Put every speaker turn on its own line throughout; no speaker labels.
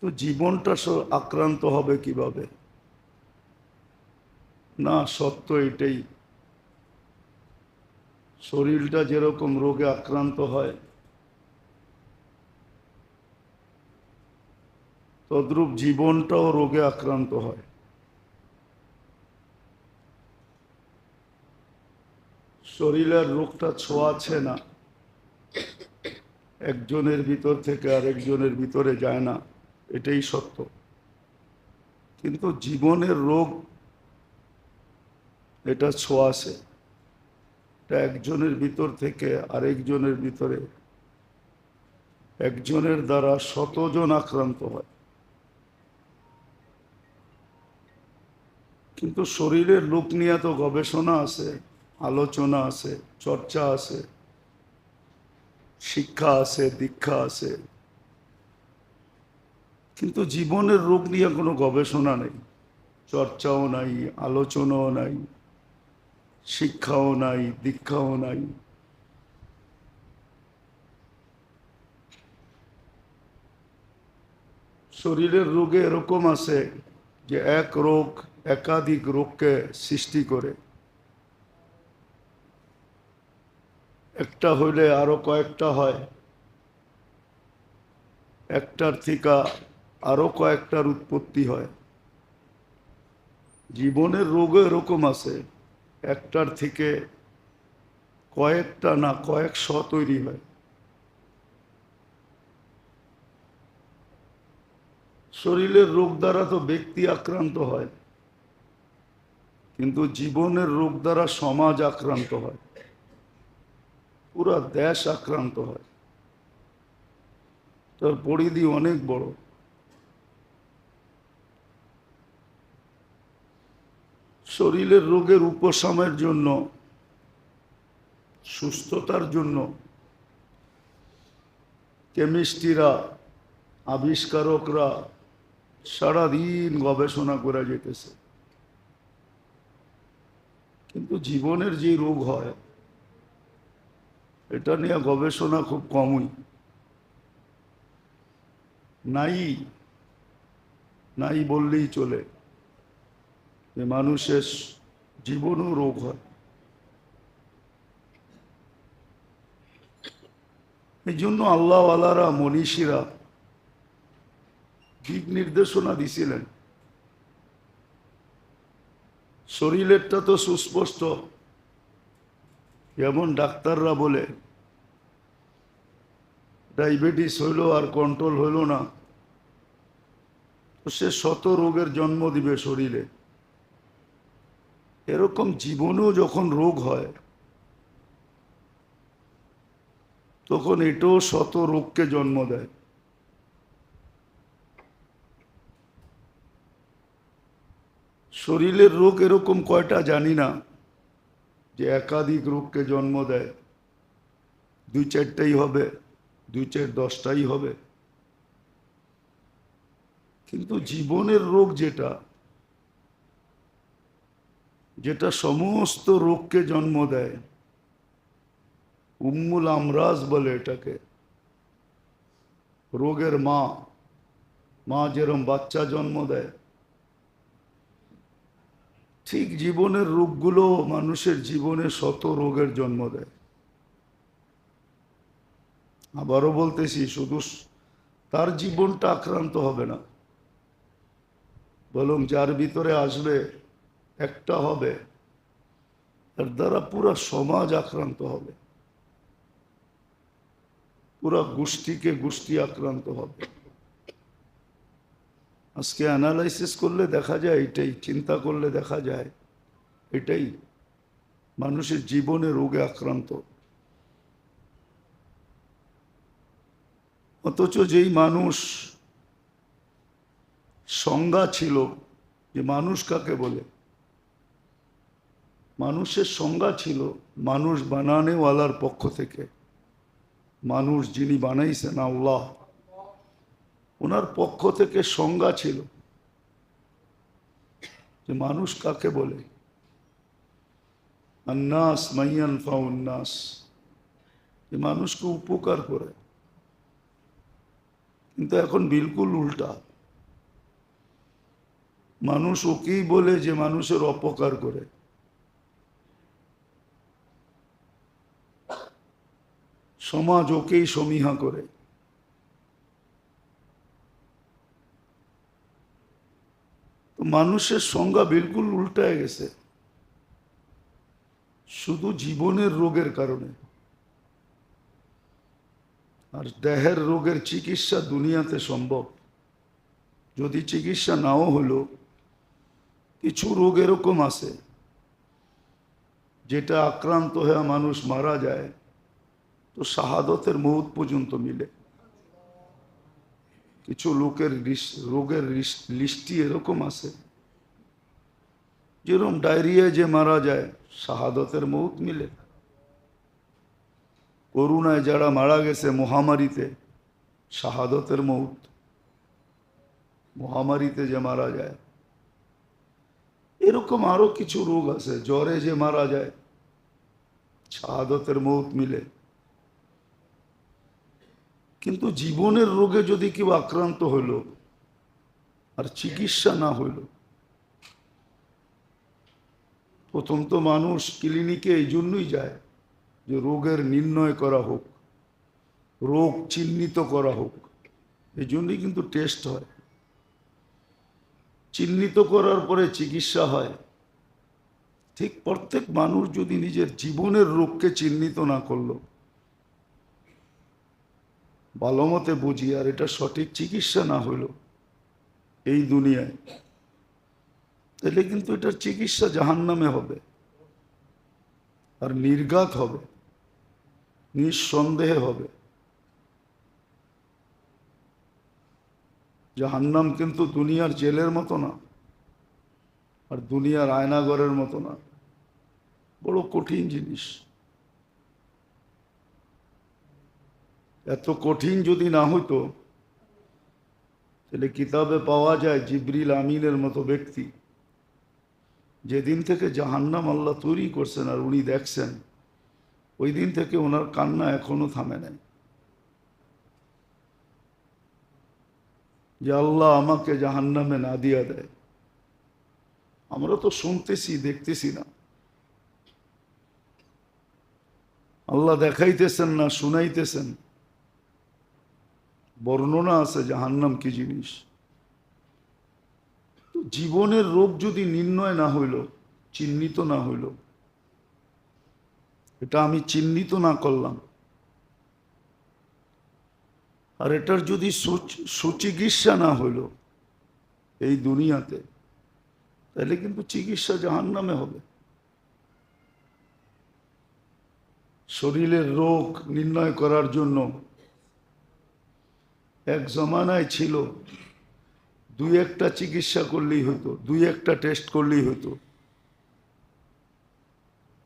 কিন্তু জীবনটা আক্রান্ত হবে কিভাবে? না, সত্য এটাই, শরীরটা যেরকম রোগে আক্রান্ত হয় তদ্রূপ জীবনটাও রোগে আক্রান্ত হয়। শরীরের রোগটা ছোঁয়াছে না, একজনের ভিতর থেকে আরেকজনের ভিতরে যায় না, এটাই সত্য। কিন্তু জীবনের রোগ এটা ছোঁয়াছে, এটা একজনের ভিতর থেকে আরেকজনের ভিতরে, একজনের দ্বারা শতজন আক্রান্ত হয়। কিন্তু শরীরের রোগ নিয়ে তো গবেষণা আছে, আলোচনা আছে, চর্চা আছে, শিক্ষা আছে, দীক্ষা আছে, কিন্তু জীবনের রোগ নিয়ে কোনো গবেষণা নেই, চর্চাও নাই, আলোচনাও নাই, শিক্ষাও নাই, দীক্ষাও নাই। শরীরের রোগে এরকম আছে যে এক রোগ একাধিক রোগকে সৃষ্টি করে, একটা হইলে আরো কয়েকটা হয়, একটার থেকে আরো কয়েকটার উৎপত্তি হয়। জীবনের রোগও এরকম আছে, একটার থেকে কয়েকটা না কয়েকশ তৈরি হয়। শরীরের রোগ দ্বারা তো ব্যক্তি আক্রান্ত হয়, কিন্তু জীবনের রোগ দ্বারা সমাজ আক্রান্ত হয়, পুরা দেশ আক্রান্ত হয়। তার পরিধি অনেক বড়। শরীরের রোগের উপশমের জন্য, সুস্থতার জন্য কেমিস্ট্রিরা, আবিষ্কারকরা সারাদিন গবেষণা করে যেতেছে। কিন্তু জীবনের যে রোগ হয় এটা নিয়ে গবেষণা খুব কমই, নাই নাই বললেই চলে, যে মানুষের জীবনও রোগ হয়। এই জন্য আল্লাহওয়ালারা, মনীষীরা দিক নির্দেশনা দিছিলেন। শরীরেরটা তো সুস্পষ্ট, যেমন ডাক্তাররা বলে ডায়াবেটিস হইল আর কন্ট্রোল হইল না, তো সে শত রোগের জন্ম দিবে শরীরে। এরকম জীবনেও যখন রোগ হয় তখন এটাও শত রোগকে জন্ম দেয়। শরীরের রোগ এরকম কয়টা জানি না, যে একাধিক রোগকে জন্ম দেয়। দুই চারটাই হবে, দুই চার 10টাই হবে। কিন্তু জীবনের রোগ যেটা, যেটা সমস্ত রোগকে জন্ম দেয়, উম্মুল আমরাজ বলে এটাকে, রোগের মা। মা যেরকম বাচ্চা জন্ম দেয়, ঠিক জীবনের রোগগুলো মানুষের জীবনে শত রোগের জন্ম দেয়। আবারও বলতেছি, শুধু তার জীবনটা আক্রান্ত হবে না, বরং যার ভিতরে আসবে একটা হবে, তার দ্বারা পুরা সমাজ আক্রান্ত হবে, পুরা গোষ্ঠীকে গোষ্ঠী আক্রান্ত হবে। আজকে অ্যানালাইসিস করলে দেখা যায় এটাই, চিন্তা করলে দেখা যায় এটাই, মানুষের জীবনে রোগে আক্রান্ত। অথচ যেই মানুষ সংজ্ঞা ছিল যে মানুষ কাকে বলে, মানুষের সংজ্ঞা ছিল মানুষ বানানেওয়ালার পক্ষ থেকে, মানুষ যিনি বানাইছেন আল্লাহ, ওনার পক্ষ থেকে সংজ্ঞা ছিল যে মানুষ কাকে বলে। আন্নাস মাইয়ান ফাউন্নাস, যে মানুষকে উপকার করে। কিন্তু এখন বিলকুল উল্টা, মানুষ ওকেই বলে যে মানুষের অপকার করে। সমাজ ওকেই সমীহা করে। তো মানুষের সংজ্ঞা বিলকুল উল্টায় গেছে, শুধু জীবনের রোগের কারণে। আর দেহের রোগের চিকিৎসা দুনিয়াতে সম্ভব, যদি চিকিৎসা নাও হলো। কিছু রোগ এরকম আছে যেটা আক্রান্ত হয়ে মানুষ মারা যায়, তো শাহাদতের মৌত পর্যন্ত মিলে। কিছু লোকের রোগের লিস্টি এরকম আছে, যেরকম ডায়রিয়ায় যে মারা যায় শাহাদতের মৌত মিলে। করোনায় যারা মারা গেছে মহামারীতে, শাহাদতের মৌত। মহামারীতে যে মারা যায়, এরকম আরো কিছু রোগ আছে, জ্বরে যে মারা যায় শাহাদতের মৌত মিলে। কিন্তু জীবনের রোগে যদি কেউ আক্রান্ত হইল আর চিকিৎসা না হইল, প্রথম তো মানুষ ক্লিনিকে এই জন্যই যায় যে রোগের নির্ণয় করা হোক, রোগ চিহ্নিত করা হোক। এই জন্যই কিন্তু টেস্ট হয়, চিহ্নিত করার পরে চিকিৎসা হয়। ঠিক প্রত্যেক মানুষ যদি নিজের জীবনের রোগকে চিহ্নিত না করলো, ভালো মতে বুঝি, আর এটা সঠিক চিকিৎসা না হইল এই দুনিয়ায়, তাহলে কিন্তু এটার চিকিৎসা জাহান্নামে হবে আর নির্ঘাত হবে, নিঃসন্দেহে হবে। জাহান্নাম কিন্তু দুনিয়ার জেলের মতো না, আর দুনিয়ার আয়নাঘরের মতো না, বড় কঠিন জিনিস। এত কঠিন যদি না হইতো, তাহলে কিতাবে পাওয়া যায় জিবরিল আমিনের মতো ব্যক্তি, যেদিন থেকে জাহান্নাম আল্লাহ তৈরি করছেন আর উনি দেখছেন, ওই দিন থেকে ওনার কান্না এখনো থামে নাই যে আল্লাহ আমাকে জাহান্নামে না দিয়া দেয়। আমরা তো শুনতেছি, দেখতেছি না। আল্লাহ দেখাইতেছেন না, শুনাইতেছেন। বর্ণনা আছে জাহান্নাম কি জিনিস। জীবনের রোগ যদি নির্ণয় না হইল, চিহ্নিত না হইল, এটা আমি চিহ্নিত না করলাম, আর এটার যদি সুচিকিৎসা না হইল এই দুনিয়াতে, তাহলে কিন্তু চিকিৎসা জাহান্নামে হবে। শরীরের রোগ নির্ণয় করার জন্য এক জমানায় ছিল দুই একটা চিকিৎসা করলেই হতো, দুই একটা টেস্ট করলেই হতো।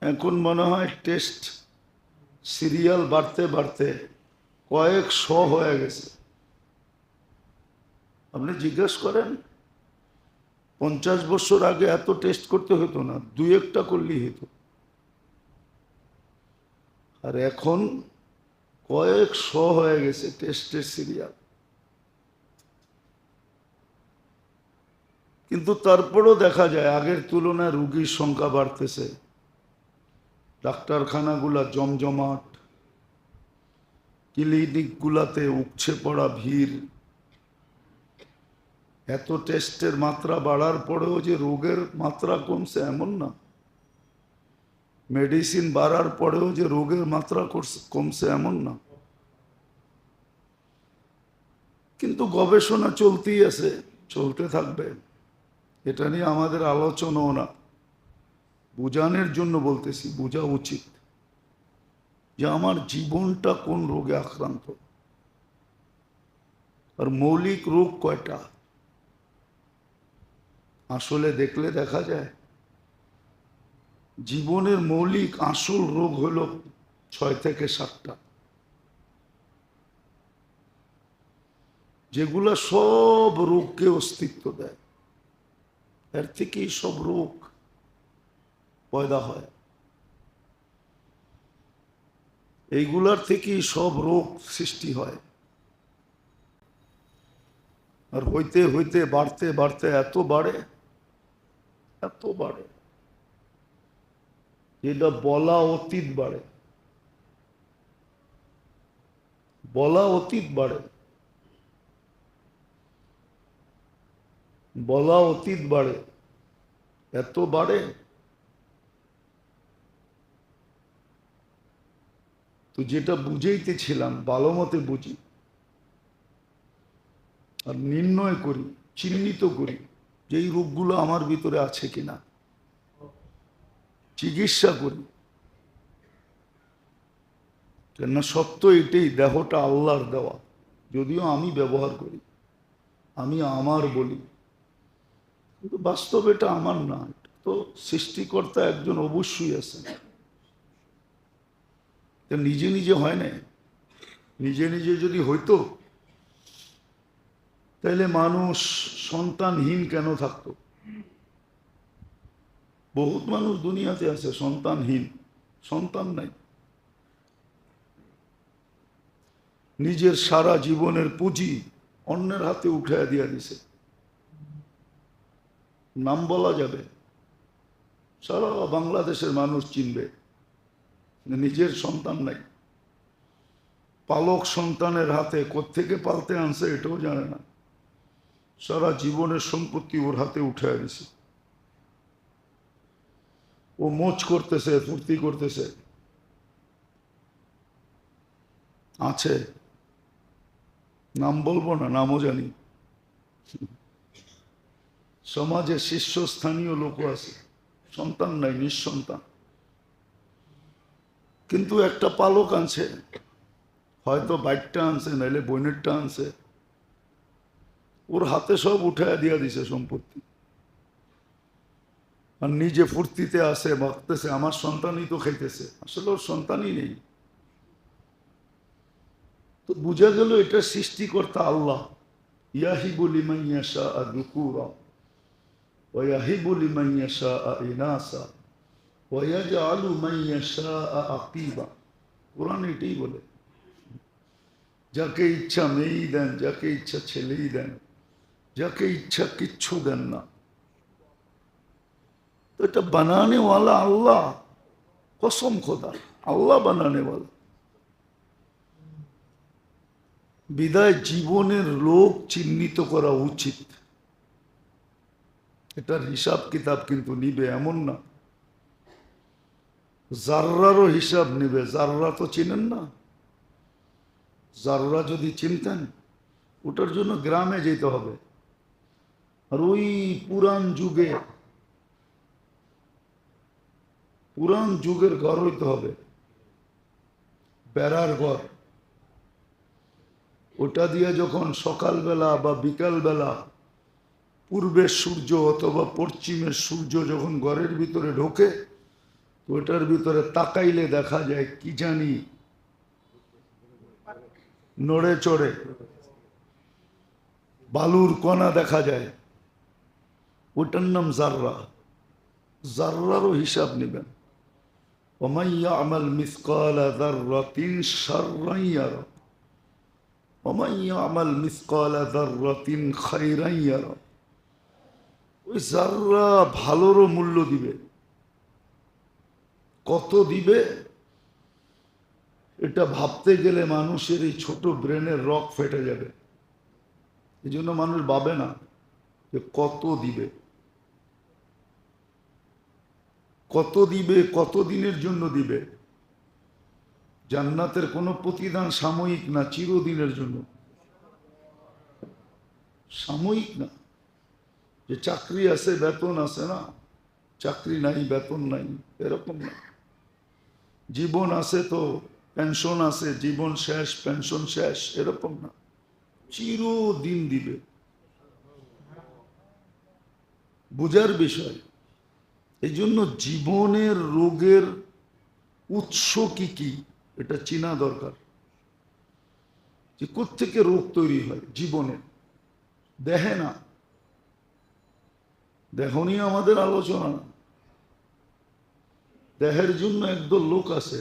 এখন মনে হয় টেস্ট সিরিয়াল বাড়তে বাড়তে কয়েকশো হয়ে গেছে। আপনি জিজ্ঞেস করেন 50 বছর আগে এত টেস্ট করতে হতো না, দুই একটা করলেই হতো। আর এখন কয়েকশো হয়ে গেছে টেস্টের সিরিয়াল। কিন্তু তারপরও দেখা যায় আগের তুলনায় রোগীর সংখ্যা বাড়তেছে, ডাক্তারখানাগুলা জমজমাট, ক্লিনিকগুলাতে উপচে পড়া ভিড়। এত টেস্টের মাত্রা বাড়ার পরেও যে রোগের মাত্রা কমছে এমন না, মেডিসিন বাড়ার পরেও যে রোগের মাত্রা কমছে এমন না। কিন্তু গবেষণা চলতেই আছে, চলতে থাকবে। এটা নিয়ে আমাদের আলোচনাও না, বুঝানোর জন্য বলতেছি, বোঝা উচিত যে আমার জীবনটা কোন রোগে আক্রান্ত, আর মৌলিক রোগ কয়টা। আসলে দেখলে দেখা যায় জীবনের মৌলিক আসল রোগ হলো 6 থেকে 7টা, যেগুলা সব রোগকে অস্তিত্ব দেয়। এর থেকেই সব রোগ পয়দা হয়, এইগুলার থেকেই সব রোগ সৃষ্টি হয়। আর হইতে হইতে বাড়তে বাড়তে এত বাড়ে এত বাড়ে, যেটা বলা অতীত বাড়ে, বলা অতীত বাড়ে, বলা অতীত বাড়ে, এত বাড়ে। তো যেটা বুঝাইতেছিলাম ভালো মতে বুঝি আর নির্ণয় করি, চিহ্নিত করি যে এই রোগগুলো আমার ভিতরে আছে কিনা, চিকিৎসা করি। কেননা সত্য এটাই, দেহটা আল্লাহর দেওয়া, যদিও আমি ব্যবহার করি, আমি আমার বলি, কিন্তু বাস্তবে এটা আমার না। তো সৃষ্টিকর্তা একজন অবশ্যই আছেন। নিজে নিজে হয় না, নিজে নিজে যদি হইতো তাহলে মানুষ সন্তানহীন কেন থাকতো? বহুত মানুষ দুনিয়াতে আছে সন্তানহীন, সন্তান নাই, নিজের সারা জীবনের পুঁজি অন্যের হাতে উঠাইয়া দিয়া দিছে। নাম বলা যাবে, সারা বাংলাদেশের মানুষ চিনবে, নিজের সন্তান নাই, পালক সন্তানের হাতে কোত্থেকে পালতে আনছে এটাও জানে না, সারা জীবনের সম্পত্তি ওর হাতে উঠাইয়া দিছে। ও মোচ করতেছে, ফুর্তি করতেছে, আছে, নাম বলবো না, নামও জানি। সমাজে শীর্ষস্থানীয় লোকও আছে, সন্তান নাই, নিঃসন্তান, কিন্তু একটা পালক আনছে, হয়তো বাইকটা আনছে, নাইলে বোনেরটা আনছে, ওর হাতে সব উঠাইয়া দিয়া দিছে সম্পত্তি, আর নিজে ফুর্তিতে আসে, ভাবতেছে আমার সন্তানই তো খাইতেছে, আসলে ওর সন্তানই নেই। তো বুঝা গেল এটা সৃষ্টিকর্তা আল্লাহ। ইয়াহিবু লিমান ইয়াশা'উ যুকুরা ওয়া ইয়াহিবু লিমান ইয়াশা'উ ইনাসা ওয়া ইয়াজআলু মান ইয়াশা'উ আকিবা। কোরআন এটাই বলে, যাকে ইচ্ছা মেয়েই দেন, যাকে ইচ্ছা ছেলেই দেন, যাকে ইচ্ছা কিচ্ছু দেন না। তো এটা বানানে ওয়ালা আল্লাহ, কসম খোদা, আল্লাহ বানানে ওয়ালা। বিদায় জীবনের রোগ চিহ্নিত করা উচিত, এটার হিসাব কিতাব কিন্তু নিবে এমন না, জাররারও হিসাব নিবে। জাররা তো চিনেন না, জাররা যদি চিনতেন ওটার জন্য গ্রামে যেতে হবে, আর ওই পুরান যুগের ঘর হইতে হবে, বেড়ার ঘর। ওটা দিয়ে যখন সকালবেলা বা বিকালবেলা পূর্বের সূর্য অথবা পশ্চিমের সূর্য যখন ঘরের ভিতরে ঢোকে, ওটার ভিতরে তাকাইলে দেখা যায় কি জানি নড়ে চড়ে বালুর কণা দেখা যায়, ওটার নাম জাররা। জাররারও হিসাব নেবেন। ওমান ইয়ামাল মিসকালা যাররাতিন শাররান ইয়ারা ওমান ইয়ামাল মিসকালা যাররাতিন খায়রান ইয়ারা। ওই জাররা ভালোরও মূল্য দিবে, কত দিবে এটা ভাবতে গেলে মানুষের এই ছোট ব্রেনের রক ফেটে যাবে। এই জন্য মানুষ ভাবে না যে কত দিবে, কত দিবে, কত দিনের জন্য দিবে। জান্নাতের কোনো প্রতিদান সাময়িক না, চিরদিনের জন্য। সাময়িক না, যে চাকরি আছে বেতন আছে না, চাকরি নাই বেতন নাই এরকম না। জীবন আছে তো পেনশন আছে, জীবন শেষ পেনশন শেষ এরকম না, চিরদিন দিবে। বুঝার বিষয়। এই জন্য জীবনের রোগের উৎস কি কি এটা চেনা দরকার, যে কোত্থেকে রোগ তৈরি হয় জীবনে। দেহে না, দেহ নিয়ে আমাদের আলোচনা না। দেহের জন্য একদল লোক আছে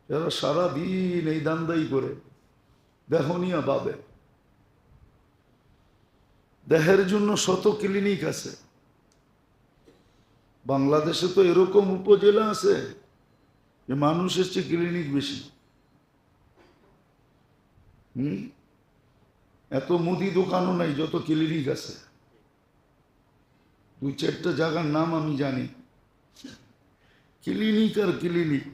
যারা সারাদিন এই দান্দাই করে, দেহ নিয়ে ভাবে। দেহের জন্য শত ক্লিনিক আছে, বাংলাদেশে তো এরকম উপজেলা আছে যে মানুষ এসছে ক্লিনিক বেশি। এত মুদি দোকানও নাই যত ক্লিনিক আছে। 2-4টা জায়গার নাম আমি জানি, ক্লিনিক আর ক্লিনিক।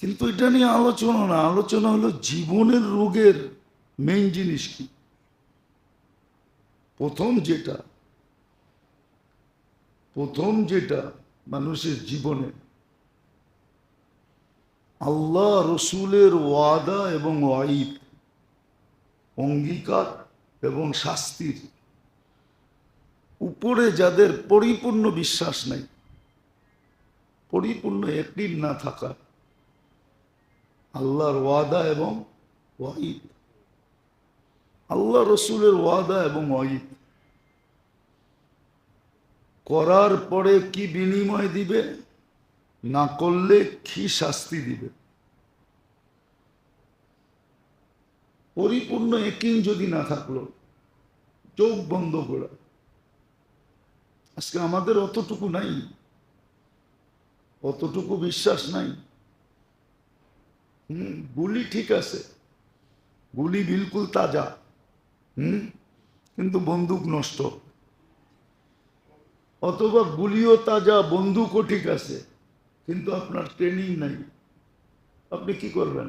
কিন্তু এটা নিয়ে আলোচনা না, আলোচনা হলো জীবনের রোগের মেইন জিনিস কি। প্রথম যেটা মানুষের জীবনে আল্লাহ রসুলের ওয়াদা এবং ওয়াইদ, অঙ্গীকার এবং শাস্তির উপরে যাদের পরিপূর্ণ বিশ্বাস নাই, পরিপূর্ণ ইয়াকিন না থাকা, আল্লাহর ওয়াদা এবং ওয়াইদ, আল্লাহ রসুলের ওয়াদা এবং ওয়াইদ করার পরে কি বিনিময় দিবে, না করলে কি শাস্তি দিবে, পরিপূর্ণ ইয়াকিন যদি না থাকলো, চোখ বন্ধ করা। আজকে আমাদের অতটুকু নাই, অতটুকু বিশ্বাস নাই। গুলি ঠিক আছে, গুলি বিলকুল তাজা, কিন্তু বন্দুক নষ্ট। অথবা গুলিও তাজা, বন্দুকও ঠিক আছে, কিন্তু আপনার ট্রেনিং নাই, আপনি কি করবেন?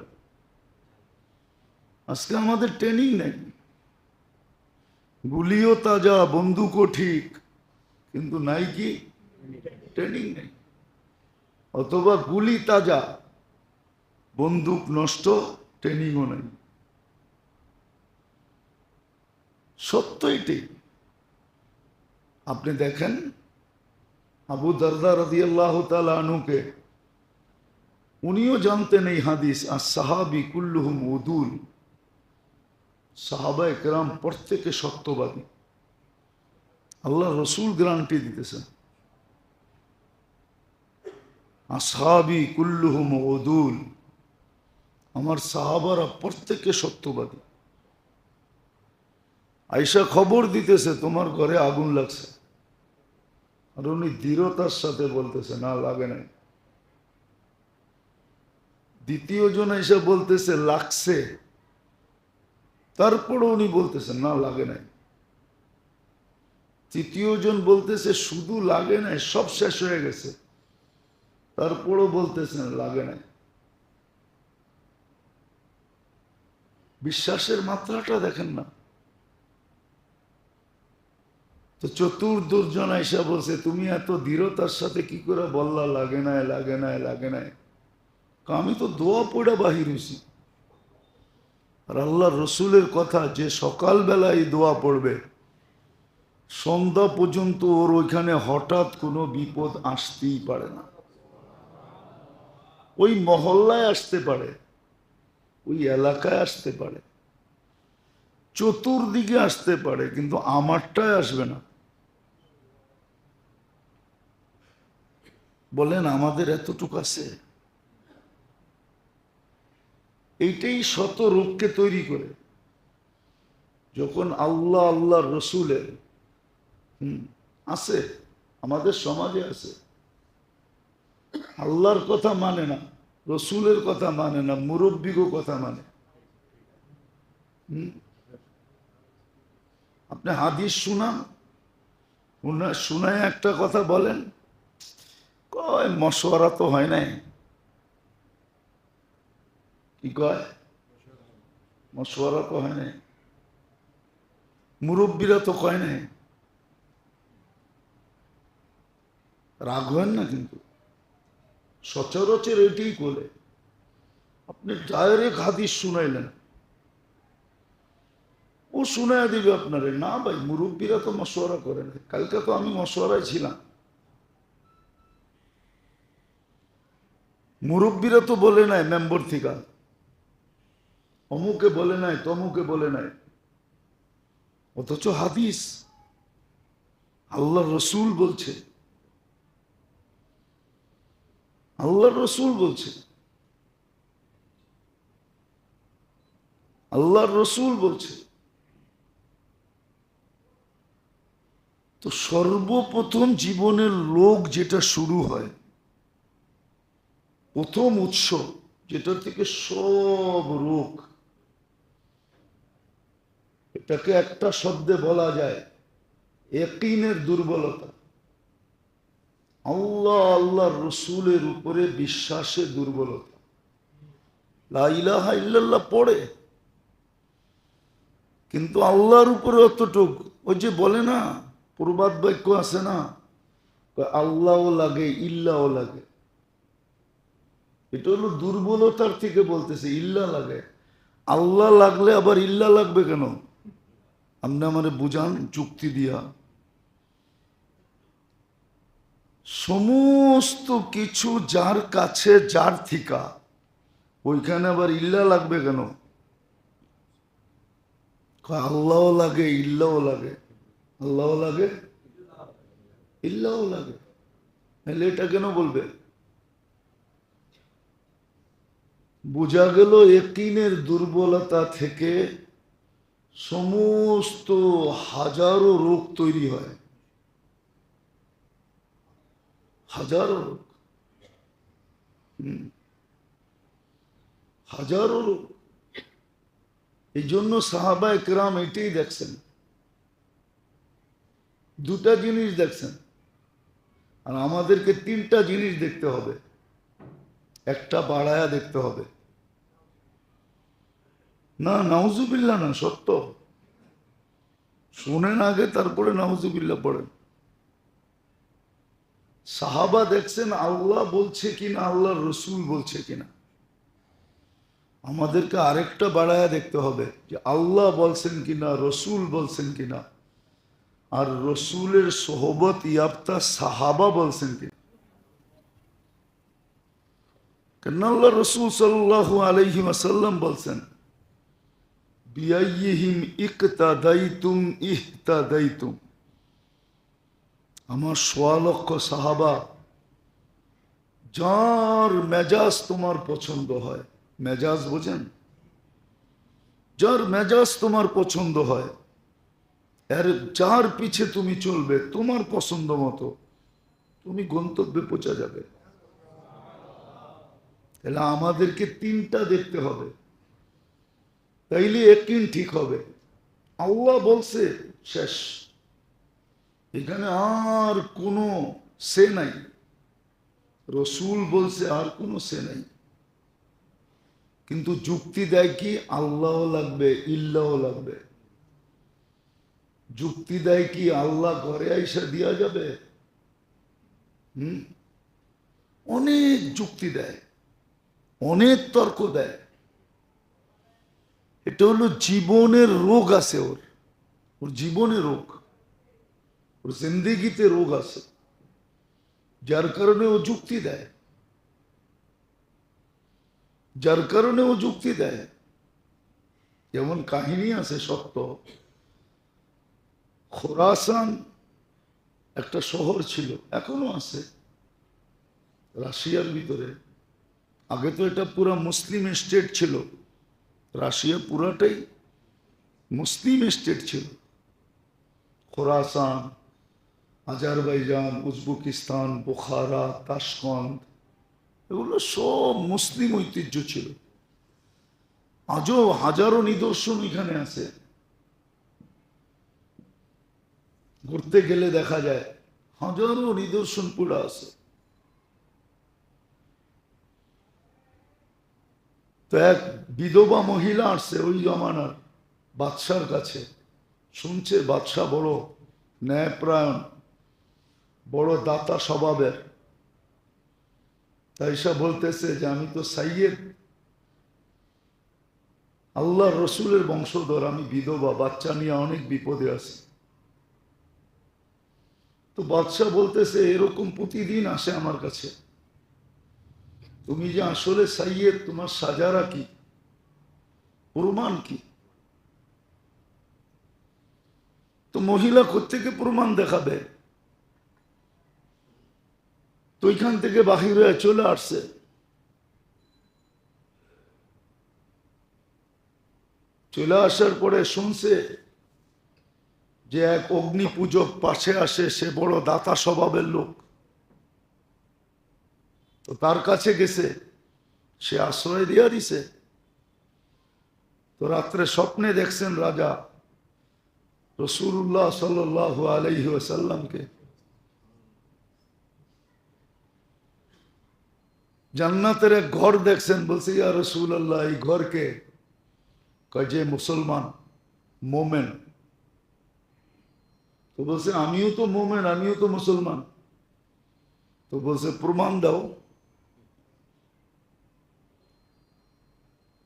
আজকে আমাদের ট্রেনিং নেই, গুলিও তাজা, বন্দুকও ঠিক, কিন্তু নাই কি ট্রেনিং নেই। অথবা গুলি তাজা, বন্দুক নষ্ট, ট্রেনিংও নেই। সত্য এটাই। আপনি দেখেন আবু দারদা রাদিয়াল্লাহু তাআলা আনহুকে, উনিও জানতেন এই হাদিস, আর সাহাবী কুল্লুহুম উদুল, সাহাবায়ে কেরাম প্রত্যেকে সত্যবাদী। আল্লাহ রসুল গ্যারান্টি দিতেছেন, আসহাবী কুল্লুহুম উদুল, আমার সাহাবারা প্রত্যেকে সত্যবাদী। আয়েশা খবর দিতেছে তোমার ঘরে আগুন লাগছে, আর উনি দৃঢ়তার সাথে বলতেছে না লাগে নাই। দ্বিতীয় জন এসে বলতেছে লাগছে, তারপরে উনি বলতেছেন না লাগে নাই। তৃতীয় জন বলতেছে শুধু লাগে নাই, সব শেষ হয়ে গেছে, তারপরও বলতেছেন লাগে নাই। বিশ্বাসের মাত্রাটা দেখেন না। তো চতুর্দুর্জন আয়েশা বলছে তুমি এত দৃঢ়তার সাথে কি করে বললা লাগে নাই, লাগে নাই, লাগে নাই? আমি তো দোয়া পড়ে বাহির হয়েছি, আর আল্লাহ রসুলের কথা যে সকালবেলায় দোয়া পড়বে সন্ধ্যা পর্যন্ত ওর ওইখানে হঠাৎ কোনো বিপদ আসতেই পারে না। ওই মহল্লায় আসতে পারে, ওই এলাকায় আসতে পারে, চতুর্দিকে আসতে পারে, কিন্তু আমারটায় আসবে না। বলেন আমাদের এতটুকু আছে? এইটাই শত রূপকে তৈরি করে। যখন আল্লাহ আল্লাহ রসুলের আছে, আমাদের সমাজে আছে, আল্লাহর কথা মানে না, রসুলের কথা মানে না, মুরব্বিগো কথা মানে। আপনি হাদিস শুনান, শুনায় একটা কথা বলেন, কয় মশওয়ারা তো হয় নাই। কি কয়? মশওয়ারা তো হয় নাই, মুরব্বীরা তো কয় নাই। রাগ হয় না, কিন্তু সচরাচর এটাই করে। আপনি ডাইরেক্ট হাদিস শুনাইলেন, ও শুনায় দিবে আপনারে, না ভাই মুরব্বীরা তো মশওয়ারা করে না। কালকে তো আমি মশওয়ারায় ছিলাম, মুরব্বীরা তো বলে নাই মেম্বর থেকে, অমুকে বলে নাই, তমুকে বলে নাই। অথচ হাদিস আল্লাহ রসুল বলছে, আল্লাহ রসুল বলছে, আল্লাহর রসুল বলছে। তো সর্বপ্রথম জীবনের লোক যেটা শুরু হয়, প্রথম উৎস যেটা থেকে সব রোগ, এটাকে একটা শব্দে বলা যায় ইয়াকিনের দুর্বলতা। আল্লাহ আল্লাহ রসুলের উপরে বিশ্বাসের দুর্বলতা। লা ইলাহা ইল্লাল্লাহ পড়ে, কিন্তু আল্লাহর উপরে অতটুক, ওই যে বলে না প্রবাদ বাক্য আছে না, আল্লাহও লাগে ইল্লাও লাগে। এটা হলো দুর্বলতার থেকে বলতেছে, ইল্লা লাগে। আল্লাহ লাগলে আবার ইল্লা লাগবে কেন? আপনি আমারে বুঝান যুক্তি দিয়া। সমস্ত কিছু যার কাছে যার থিকা, ওইখানে আবার ইল্লা লাগবে কেন? আল্লাহও লাগে ইল্লাও লাগে, আল্লাহও লাগে ইল্লাও লাগে, তাহলে এটা কেন বলবে? বোঝা গেল ইয়াকিনের দুর্বলতা থেকে সমস্ত হাজারো রোগ তৈরি হয়, হাজারো রোগ, হাজারো রোগ। এই জন্য সাহাবা একরাম এটাই দেখছেন, দুটা জিনিস দেখছেন, আর আমাদেরকে তিনটা জিনিস দেখতে হবে, একটা বাড়ায়া দেখতে হবে। না নাউজুবিল্লাহ না, সত্য শোনেন আগে, তারপরে নাউজুবিল্লাহ পড়েন। সাহাবা দেখছেন আল্লাহ বলছে কিনা, আল্লাহ রসুল বলছে কিনা। আমাদেরকে আরেকটা বাড়ায়া দেখতে হবে যে আল্লাহ বলছেন কিনা, রসুল বলছেন কিনা, আর রসুলের সোহবত ইয়াফতা সাহাবা বলছেন কিনা। কেন আল্লাহ রসুল সাল্লাল্লাহু আলাইহি ওয়াসাল্লাম বলছেন, বিআইয়িহিম ইকতাদাইতুম ইহতাদাইতুম। আমার ১০০ লক্ষ সাহাবা, যার মেজাজ তোমার পছন্দ হয়, মেজাজ বোঝেন, যার মেজাজ তোমার পছন্দ হয়, এর যার পিছে তুমি চলবে তোমার পছন্দ মতো, তুমি গন্তব্যে পৌঁছা যাবে। তাহলে আমাদেরকে তিনটা দেখতে হবে, তাইলে ইয়াকিন ঠিক হবে। আল্লাহ বলছে শেষ, এখানে আর কোনো সে নাই। রসুল বলছে আর কোনো সে নাই। কিন্তু যুক্তি দেয় কি আল্লাহও লাগবে ইল্লাও লাগবে। যুক্তি দেয় কি আল্লাহ ঘরে আইসা দিয়া যাবে, অনেক যুক্তি দেয়, অনেক তর্ক দেয়। এটা হলো জীবনের রোগ আছে, ওর ওর জীবনে রোগ, ওর জিন্দেগিতে রোগ আছে, যার কারণে ও যুক্তি দেয়, যার কারণে ও যুক্তি দেয়। যেমন কাহিনী আছে সত্য, খোরাসান একটা শহর ছিল, এখনো আছে রাশিয়ার ভিতরে। আগে তো এটা পুরা মুসলিম স্টেট ছিল, রাশিয়া পুরাটাই মুসলিম স্টেট ছিল। খোরাসান, আজারবাইজান, উজবেকিস্তান, বুখারা, তাশকন্দ, এগুলো সব মুসলিম ঐতিহ্য ছিল। আজও হাজারো নিদর্শন এখানে আছে, ঘুরতে গেলে দেখা যায় হাজারো নিদর্শন পড়ে আছে। তো এক বিধবা মহিলা আসছে ওই জমানার বাদশার কাছে, শুনছে বাদশাহ বড় ন্যায়প্রায়ণ, বড় দাতা স্বভাবের। তাই সব বলতেছে যে আমি তো সাইয়েদ, আল্লাহ রসুলের বংশধর, আমি বিধবা, বাচ্চা নিয়ে অনেক বিপদে আছি। তো বাদশাহ বলতেছে এরকম প্রতিদিন আসে আমার কাছে, তুমি যে আসলে সাইয়েদ, তোমার সাজারা কি, প্রমাণ কি? তো মহিলা কোত্থেকে প্রমাণ দেখাবে? তো ওইখান থেকে বাহির হয়ে চলে আসছে। চলে আসার পরে শুনছে যে এক অগ্নি পূজক পাশে আসে, সে বড় দাতা স্বভাবের লোক, তো তার কাছে গেছে, সে আশ্রয় দিয়া দিছে। তো রাত্রে স্বপ্নে দেখছেন রাজা রাসূলুল্লাহ সাল্লাল্লাহু আলাইহি ওয়াসাল্লামকে জান্নাতের এক ঘর দেখছেন। বলছে, ইয়া রাসূলুল্লাহ, এই ঘরকে? কয় যে মুসলমান, মোমেন। তো বলছে, আমিও তো মোমেন, আমিও তো মুসলমান। তো বলছে, প্রমাণ দাও,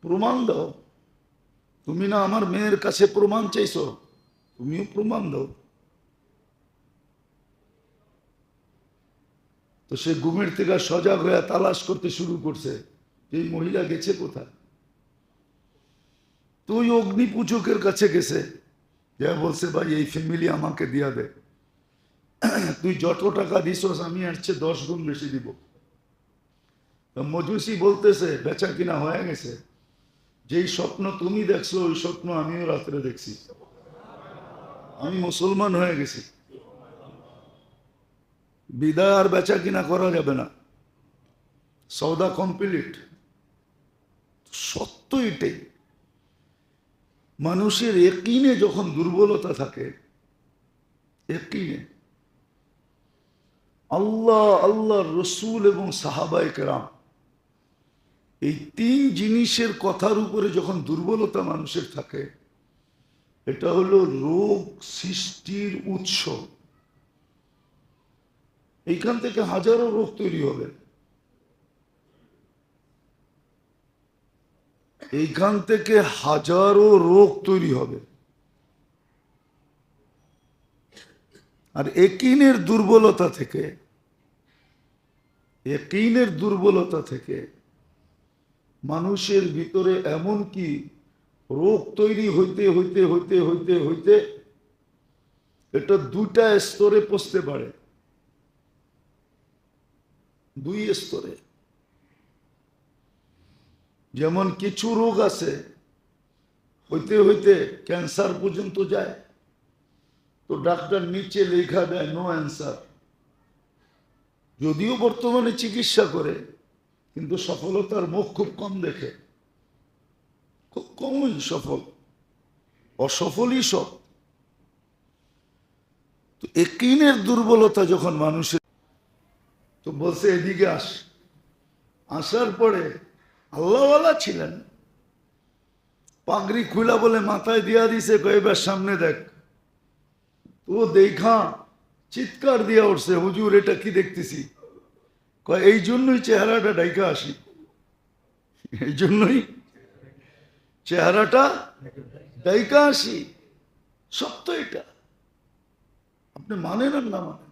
প্রমাণ দাও। তুমি না আমার মেয়ের কাছে প্রমাণ চাইছো, তুমিও প্রমাণ দাও। তো সে ঘুমের থেকে সজাগ হয়ে তালাশ করতে শুরু করছে, এই মহিলা গেছে কোথায়। তো ওই অগ্নি পূজকের কাছে গেছে, যা বলছে, ভাই এই ফ্যামিলি আমাকে দিয়া দে, তুই যত টাকা দিছস আমি এর চেয়ে 10 গুণ বেশি দিব। তো মজুসি বলতেছে, বেচা কিনা হয়ে গেছে, যেই স্বপ্ন তুমি দেখছো ওই স্বপ্ন আমিও রাত্রে দেখছি, আমি মুসলমান হয়ে গেছি, বিদায় আর বেচা কিনা করা যাবে না, সৌদা কমপ্লিট। সত্য এটাই, মানুষের ইয়াকিনে যখন দুর্বলতা থাকে, ইয়াকিনে আল্লাহ, আল্লাহর রসূল এবং সাহাবায়ে কেরাম, এই 3 জিনিসের কথার উপরে যখন দুর্বলতা মানুষের থাকে, এটা হলো রোগ সৃষ্টির উৎস। এইখান থেকে হাজারো রোগ তৈরি হবে, এইখান থেকে হাজারো রোগ তৈরি হবে। আর ইয়াকিনের দুর্বলতা থেকে, ইয়াকিনের দুর্বলতা থেকে মানুষের ভিতরে এমন কি রোগ তৈরি হইতে হইতে হইতে হইতে হইতে এটা 2টা স্তরে পৌঁছতে পারে, 2 স্তরে। যেমন কিছু রোগ আছে হইতে হইতে ক্যান্সার পর্যন্ত যায়, তো ডাক্তার নিচে লেখা দেয় নো অ্যান্সার, যদিও বর্তমানে চিকিৎসা করে, কিন্তু সফলতার মুখ খুব কম দেখে, খুব কমই সফল, অসফলই সব। তো ইয়াকিনের দুর্বলতা যখন মানুষের, তো বলছে এদিকে আস। আসার পরে আল্লাহওয়ালা ছিলেন, পাগড়ি খুলা বলে মাথায় দিয়া দিছে, এবার সামনে দেখ। তো দেখা চিৎকার দিয়া উঠছে, হুজুর এটা কি দেখতেছি? এই জন্যই চেহারাটা ডাইকা আসি, এই জন্যই চেহারাটা ডাইকা আসি। সত্য এটা, আপনি মানেন আর না মানেন।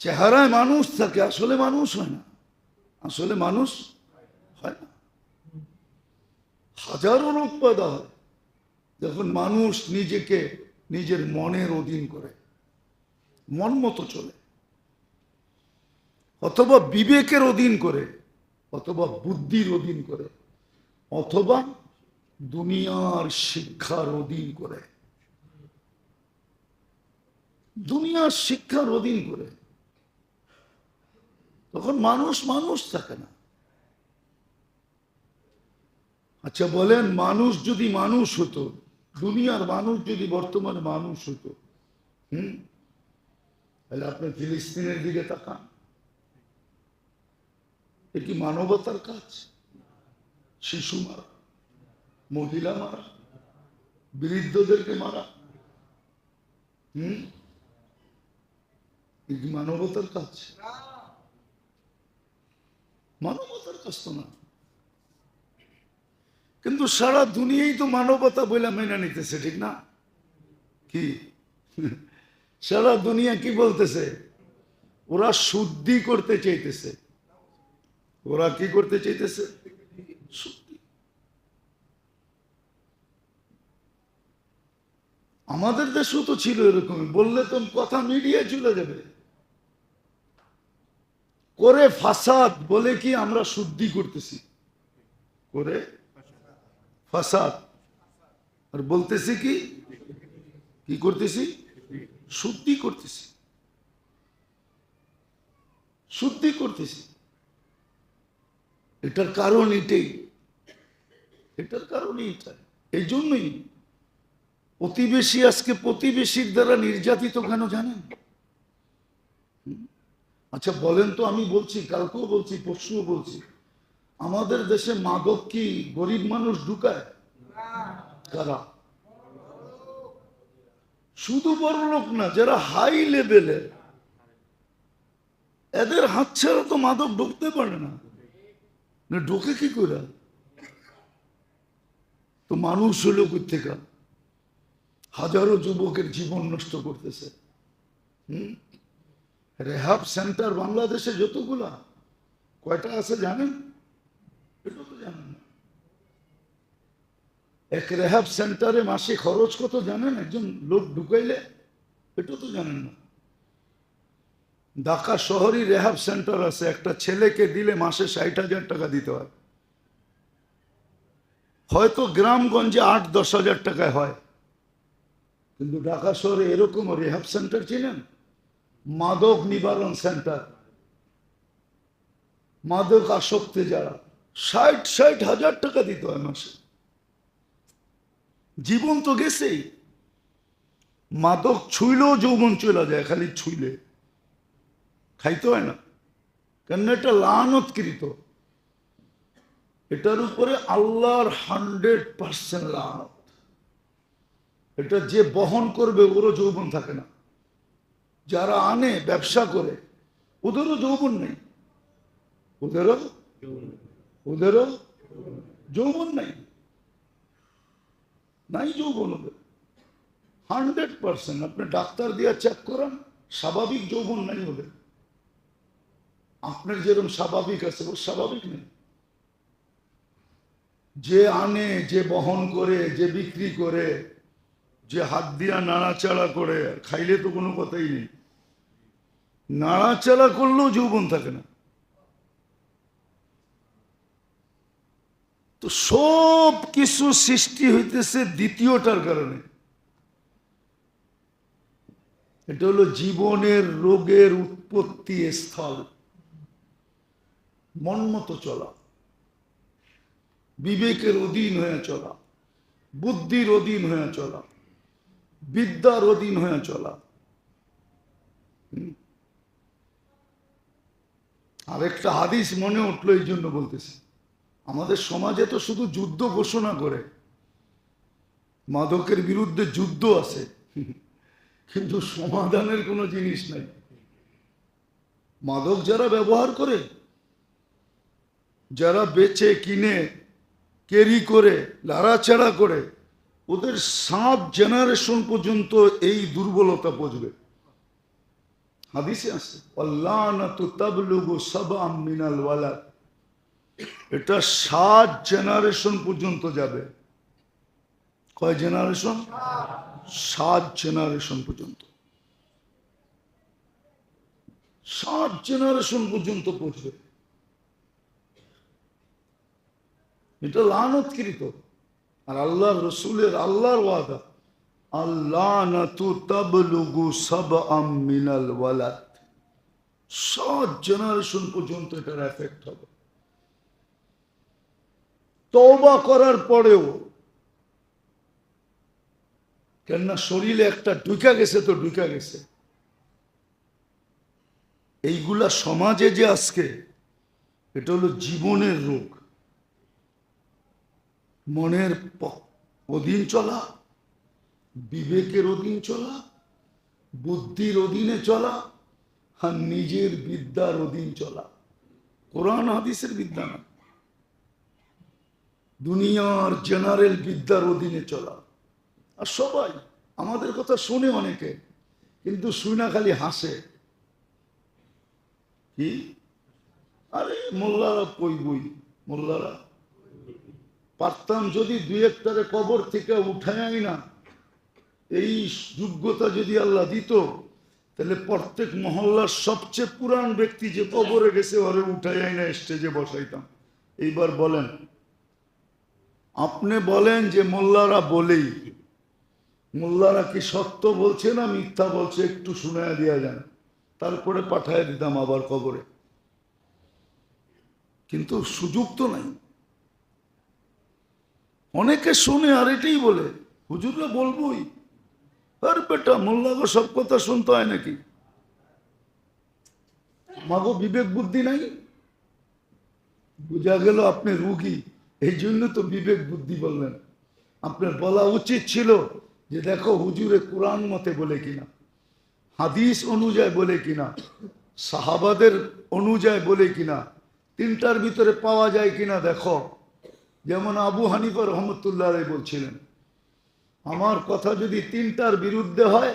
চেহারায় মানুষ থাকে, আসলে মানুষ হয় না, আসলে মানুষ হয় না। হাজারো রোগ পয়দা হয় যখন মানুষ নিজেকে নিজের মনের অধীন করে, মন মতো চলে, অথবা বিবেকের অধীন করে, অথবা বুদ্ধির অধীন করে, অথবা দুনিয়ার শিক্ষার অধীন করে, দুনিয়ার শিক্ষার অধীন করে, তখন মানুষ মানুষ থাকে না। আচ্ছা বলেন, মানুষ যদি মানুষ হতো, দুনিয়ার মানুষ যদি বর্তমানে মানুষ হতো, তাহলে আপনি ফিলিস্তিনের দিকে তাকান, এ কি মানবতার কাজ? শিশু মারা, মহিলা মারা, বৃদ্ধদেরকে মারা, এ কি মানবতার কাজ? মানবতার কাজ তো না। কিন্তু সারা দুনিয়াই তো মানবতা বলে মেনে নিতেছে, ঠিক না? কি সারা দুনিয়া কি বলতেছে? ওরা শুদ্ধি করতে চাইতেছে। ওরা কি করতে চাইতেছে? শুদ্ধি। আমাদের দেশও তো ছিল এরকমই, বললে তো কথা মিডিয়ায় চলে যাবে, করে ফাসাদ বলে কি আমরা শুদ্ধি করতেছি, করে ফাসাদ। আর বলতেছি কি কি করতেছি? শুদ্ধি করতেছি, শুদ্ধি করতেছি। এটার কারণ এটাই, এটার কারণ এটাই। এই জন্যই প্রতিবেশী আজকে প্রতিবেশীর দ্বারা নির্যাতিত কেন জানেন? আচ্ছা বলেন তো, আমি বলছি, কালকেও বলছি, পরশুও বলছি, আমাদের দেশে মাদক কি গরিব মানুষ ঢুকায়? কারা? শুধু বড় লোক না, যারা হাই লেভেলে, এদের হাত ছাড়া তো মাদক ঢুকতে পারে না। ঢোকে কি করে? তো মানুষ হলো কোথেকে? হাজারো যুবকের জীবন নষ্ট করতেছে। রেহাব সেন্টার বাংলাদেশে যতগুলা, কয়টা আছে জানেন? এটা তো জানেন না। এক রেহাব সেন্টারে মাসে খরচ কত জানেন একজন লোক ঢুকাইলে? এটা তো জানেন না। ঢাকা শহরই রেহাব সেন্টার আছে, একটা ছেলেকে দিলে মাসে 60,000 টাকা দিতে হয়। হয়তো গ্রামগঞ্জে 8-10 হাজার টাকায় হয়, কিন্তু ঢাকা শহরে এরকম রেহাব সেন্টার চিনেন? মাদক নিবারণ সেন্টার, মাদক আসক্তি যারা, 60 হাজার টাকা দিতে হয় মাসে। জীবন তো গেছেই। মাদক ছুইলেও যৌবন চলে যায়, খালি ছুইলে, খাইতে হয় না, কেন? এটা লানতকৃত, এটার উপরে আল্লাহর 100% লানত। এটা যে বহন করবে ওরও যৌবন থাকে না, যারা আনে ব্যবসা করে ওদেরও যৌবন নেই, ওদেরও যৌবন নেই, নাই যৌবন ওদের 100%। আপনি ডাক্তার দিয়ে চেক করান, স্বাভাবিক যৌবন নাই ওদের। আপনার যেরকম স্বাভাবিক আছে ওর স্বাভাবিক নেই। যে আনে, যে বহন করে, যে বিক্রি করে, যে হাত দিয়া নাড়াচাড়া করে, খাইলে তো কোনো কথাই নেই। নাড়াচাড়া করলেও যৌবন থাকে না। তো সব কিছু সৃষ্টি হইতেছে দ্বিতীয়টার কারণে। এটা হলো জীবনের রোগের উৎপত্তি স্থল। মন মতো চলা, বিবেকের অধীন হয়ে চলা, বুদ্ধির অধীন হয়ে চলা, বিদ্যার অধীন হয়ে চলা। আরেকটা হাদিস মনে উঠলো, এই জন্য বলতেছি, আমাদের সমাজে তো শুধু যুদ্ধ ঘোষণা করে, মাদকের বিরুদ্ধে যুদ্ধ আছে, কিন্তু সমাধানের কোনো জিনিস নাই। মাদক যারা ব্যবহার করে, যারা বেচে কিনে ক্যারি করে, লাড়াচাড়া করে, ওদের 7 জেনারেশন পর্যন্ত এই দুর্বলতা পৌঁছবে। হাদিসে আছে আল্লানাতু তাবলুগু সাবআম মিনাল ওয়ালাদ, এটা 7 জেনারেশন পর্যন্ত যাবে। কয় জেনারেশন? 7 জেনারেশন পর্যন্ত, 7 জেনারেশন পর্যন্ত পৌঁছবে। এটা লানতকৃত। আর আল্লাহ রসুলের, আল্লাহর ওয়াদা, আল্লানাতু তাবলুগু সাবআম মিনাল ওয়ালাদ, 7 জেনারেশন পর্যন্ত এটার এফেক্ট হবে। তওবা করার পরেও, কেননা শরীরে একটা ঢুকা গেছে তো ঢুকা গেছে। এইগুলা সমাজে যে আজকে, এটা হলো জীবনের রোগ। মনের অধীন চলা, বিবেকের অধীন চলা, বুদ্ধির অধীনে চলা, আর নিজের বিদ্যার অধীন চলা। কোরআন হাদিসের বিদ্যা না, দুনিয়ার জেনারেল বিদ্যার অধীনে চলা। আর সবাই আমাদের কথা শুনে অনেকে, কিন্তু শুনা খালি হাসে। কি? আরে মোল্লারা কই বই, মোল্লারা পারতাম যদি 2-1টারে কবর থেকে উঠাই না, এই যোগ্যতা যদি আল্লাহ দিত, তাহলে প্রত্যেক মহল্লার সবচেয়ে পুরান ব্যক্তি যে কবরে গেছে ওরে উঠাই না স্টেজে বসাইতাম। এইবার বলেন, আপনি বলেন যে মোল্লারা বলেই মোল্লারা কি সত্য বলছে না মিথ্যা বলছে একটু শুনাইয়া দিয়া যান, তারপরে পাঠাইয়া দিতাম আবার কবরে। কিন্তু সুযোগ তো নাই। অনেকে শুনে আর এটাই বলে হুজুররা বলবোই, আর বেটা মোল্লাগো সব কথা শুনতে হয় নাকি? মাগো বিবেক বুদ্ধি নাই। বুঝা গেল আপনি রুগী, এই জন্য তো বিবেক বুদ্ধি বললেন। আপনার বলা উচিত ছিল যে দেখো হুজুরে কোরআন মতে বলে কিনা, হাদিস অনুযায়ী বলে কিনা, সাহাবাদের অনুযায়ী বলে কিনা, তিনটার ভিতরে পাওয়া যায় কিনা দেখো। যেমন আবু হানিফা রহমতুল্লাহ আলাইহি বলছিলেন, আমার কথা যদি তিনটার বিরুদ্ধে হয়,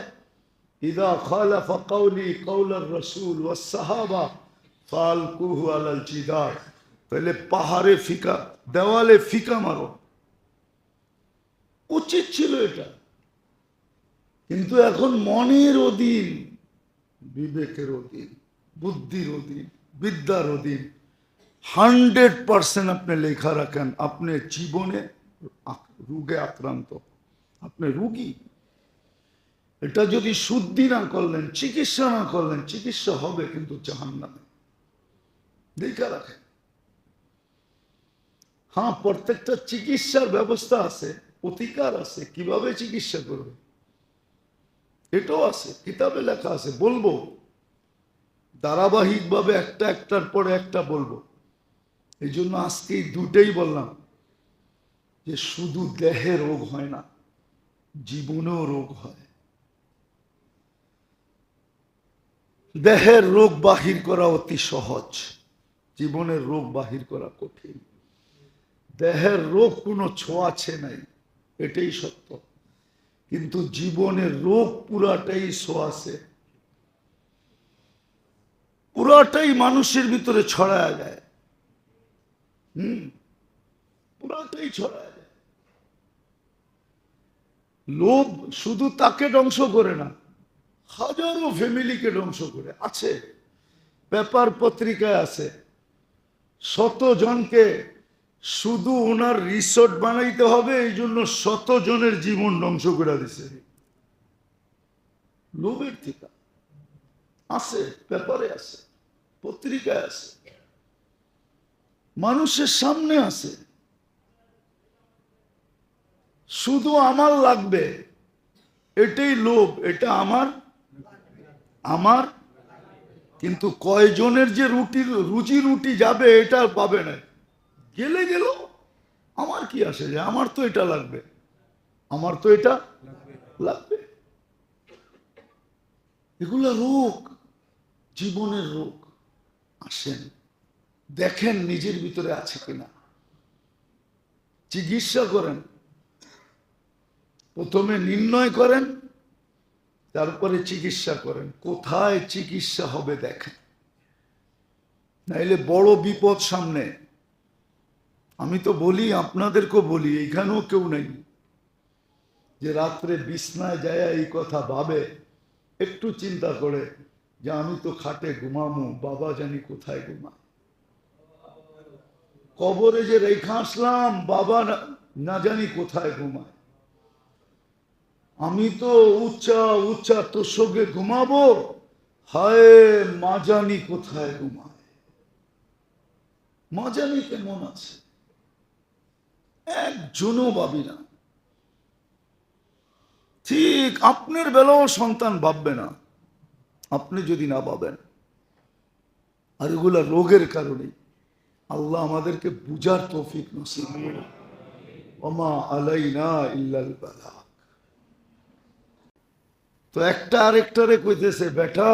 ইদা খালাফা কাউলি কাউলার রাসূল ওয়াস সাহাবা ফালকুহু আলাল জিদার, তাহলে পাহাড়ে ফিকা, দেওয়ালে ফিকা মারো। উচিত ছিল এটা, কিন্তু এখন মনের অধীন, বিবেকের অধীন, বুদ্ধির অধীন, বিদ্যার অধীন 100% আপনি লেখা রাখেন আপনি জীবনে রোগে আক্রান্ত, আপনি রোগী। এটা যদি শুদ্ধি না করলেন, চিকিৎসা না করলেন, চিকিৎসা হবে কিন্তু জাহান্নামে। লেখা রাখেন। হ্যাঁ, প্রত্যেকটা চিকিৎসার ব্যবস্থা আছে, প্রতিকার আছে, কিভাবে চিকিৎসা করবে এটাও আছে, কিতাবে লেখা আছে। বলবো ধারাবাহিকভাবে একটা একটার পরে একটা বলবো। এই জন্য আজকে দুটেই বললাম যে শুধু দেহে রোগ হয় না, জীবনেও রোগ হয়। দেহের রোগ বাহির করা অতি সহজ, জীবনের রোগ বাহির করা কঠিন। দেহের রোগ কোনো ছোঁয়াছে নাই, এটাই সত্য, কিন্তু জীবনের রোগ পুরাটাই ছোঁয়াছে, পুরাটাই মানুষের ভিতরে ছড়ায় যায়। পুরাটাই ছড়ায় যায়। লোভ শুধু তাকে ধ্বংস করে না, হাজারো ফ্যামিলিকে ধ্বংস করে। আছে, পেপার পত্রিকায় আছে, 100 জনকে শুধু ওনার রিসোর্ট বানাইতে হবে এই জন্য 100 জনের জীবন ধ্বংস করে দিছে। লোভের ঠিকা আছে, পেপারে আছে, পত্রিকায় আছে, মানুষের সামনে আছে। শুধু আমার লাগবে, এটাই লোভ, এটা আমার আমার কিন্তু কয়জনের যে রুজি রুটি যাবে এটা পাবে না। গেলে গেল, আমার কি আসে যে আমার তো এটা লাগবে, আমার তো এটা লাগবে। এগুলা রোগ, জীবনের রোগ। আসেন দেখেন নিজের ভিতরে আছে কিনা, চিকিৎসা করেন। প্রথমে নির্ণয় করেন, তারপরে চিকিৎসা করেন। কোথায় চিকিৎসা হবে দেখেন, নাইলে বড় বিপদ সামনে। আমি তো বলি, আপনাদেরকেও বলি, এইখানেও কেউ নেই যে রাত্রে বিছনায় যায় এই কথা ভাবে, একটু চিন্তা করে যে আমি তো খাটে ঘুমামো, বাবা জানি কোথায় ঘুমায়। কবরে যে রেখা আসলাম, বাবা না জানি কোথায় ঘুমায়। আমি তো উচ্চা উচ্চা তোর সঙ্গে ঘুমাবো, হায় মা জানি কোথায় ঘুমায়। মা জানি কেমন আছে একজনও ভাবি না। ঠিক আপনার বেলাও সন্তান ভাববে না, আপনি যদি না ভাবেন। আর এগুলা রোগের কারণে। আল্লাহ আমাদেরকে বুঝার তৌফিক নসিব করুন। ওমা আলাইনা ইল্লাল বালাগ। তো একটা আরেকটারে কইতেছে, বেটা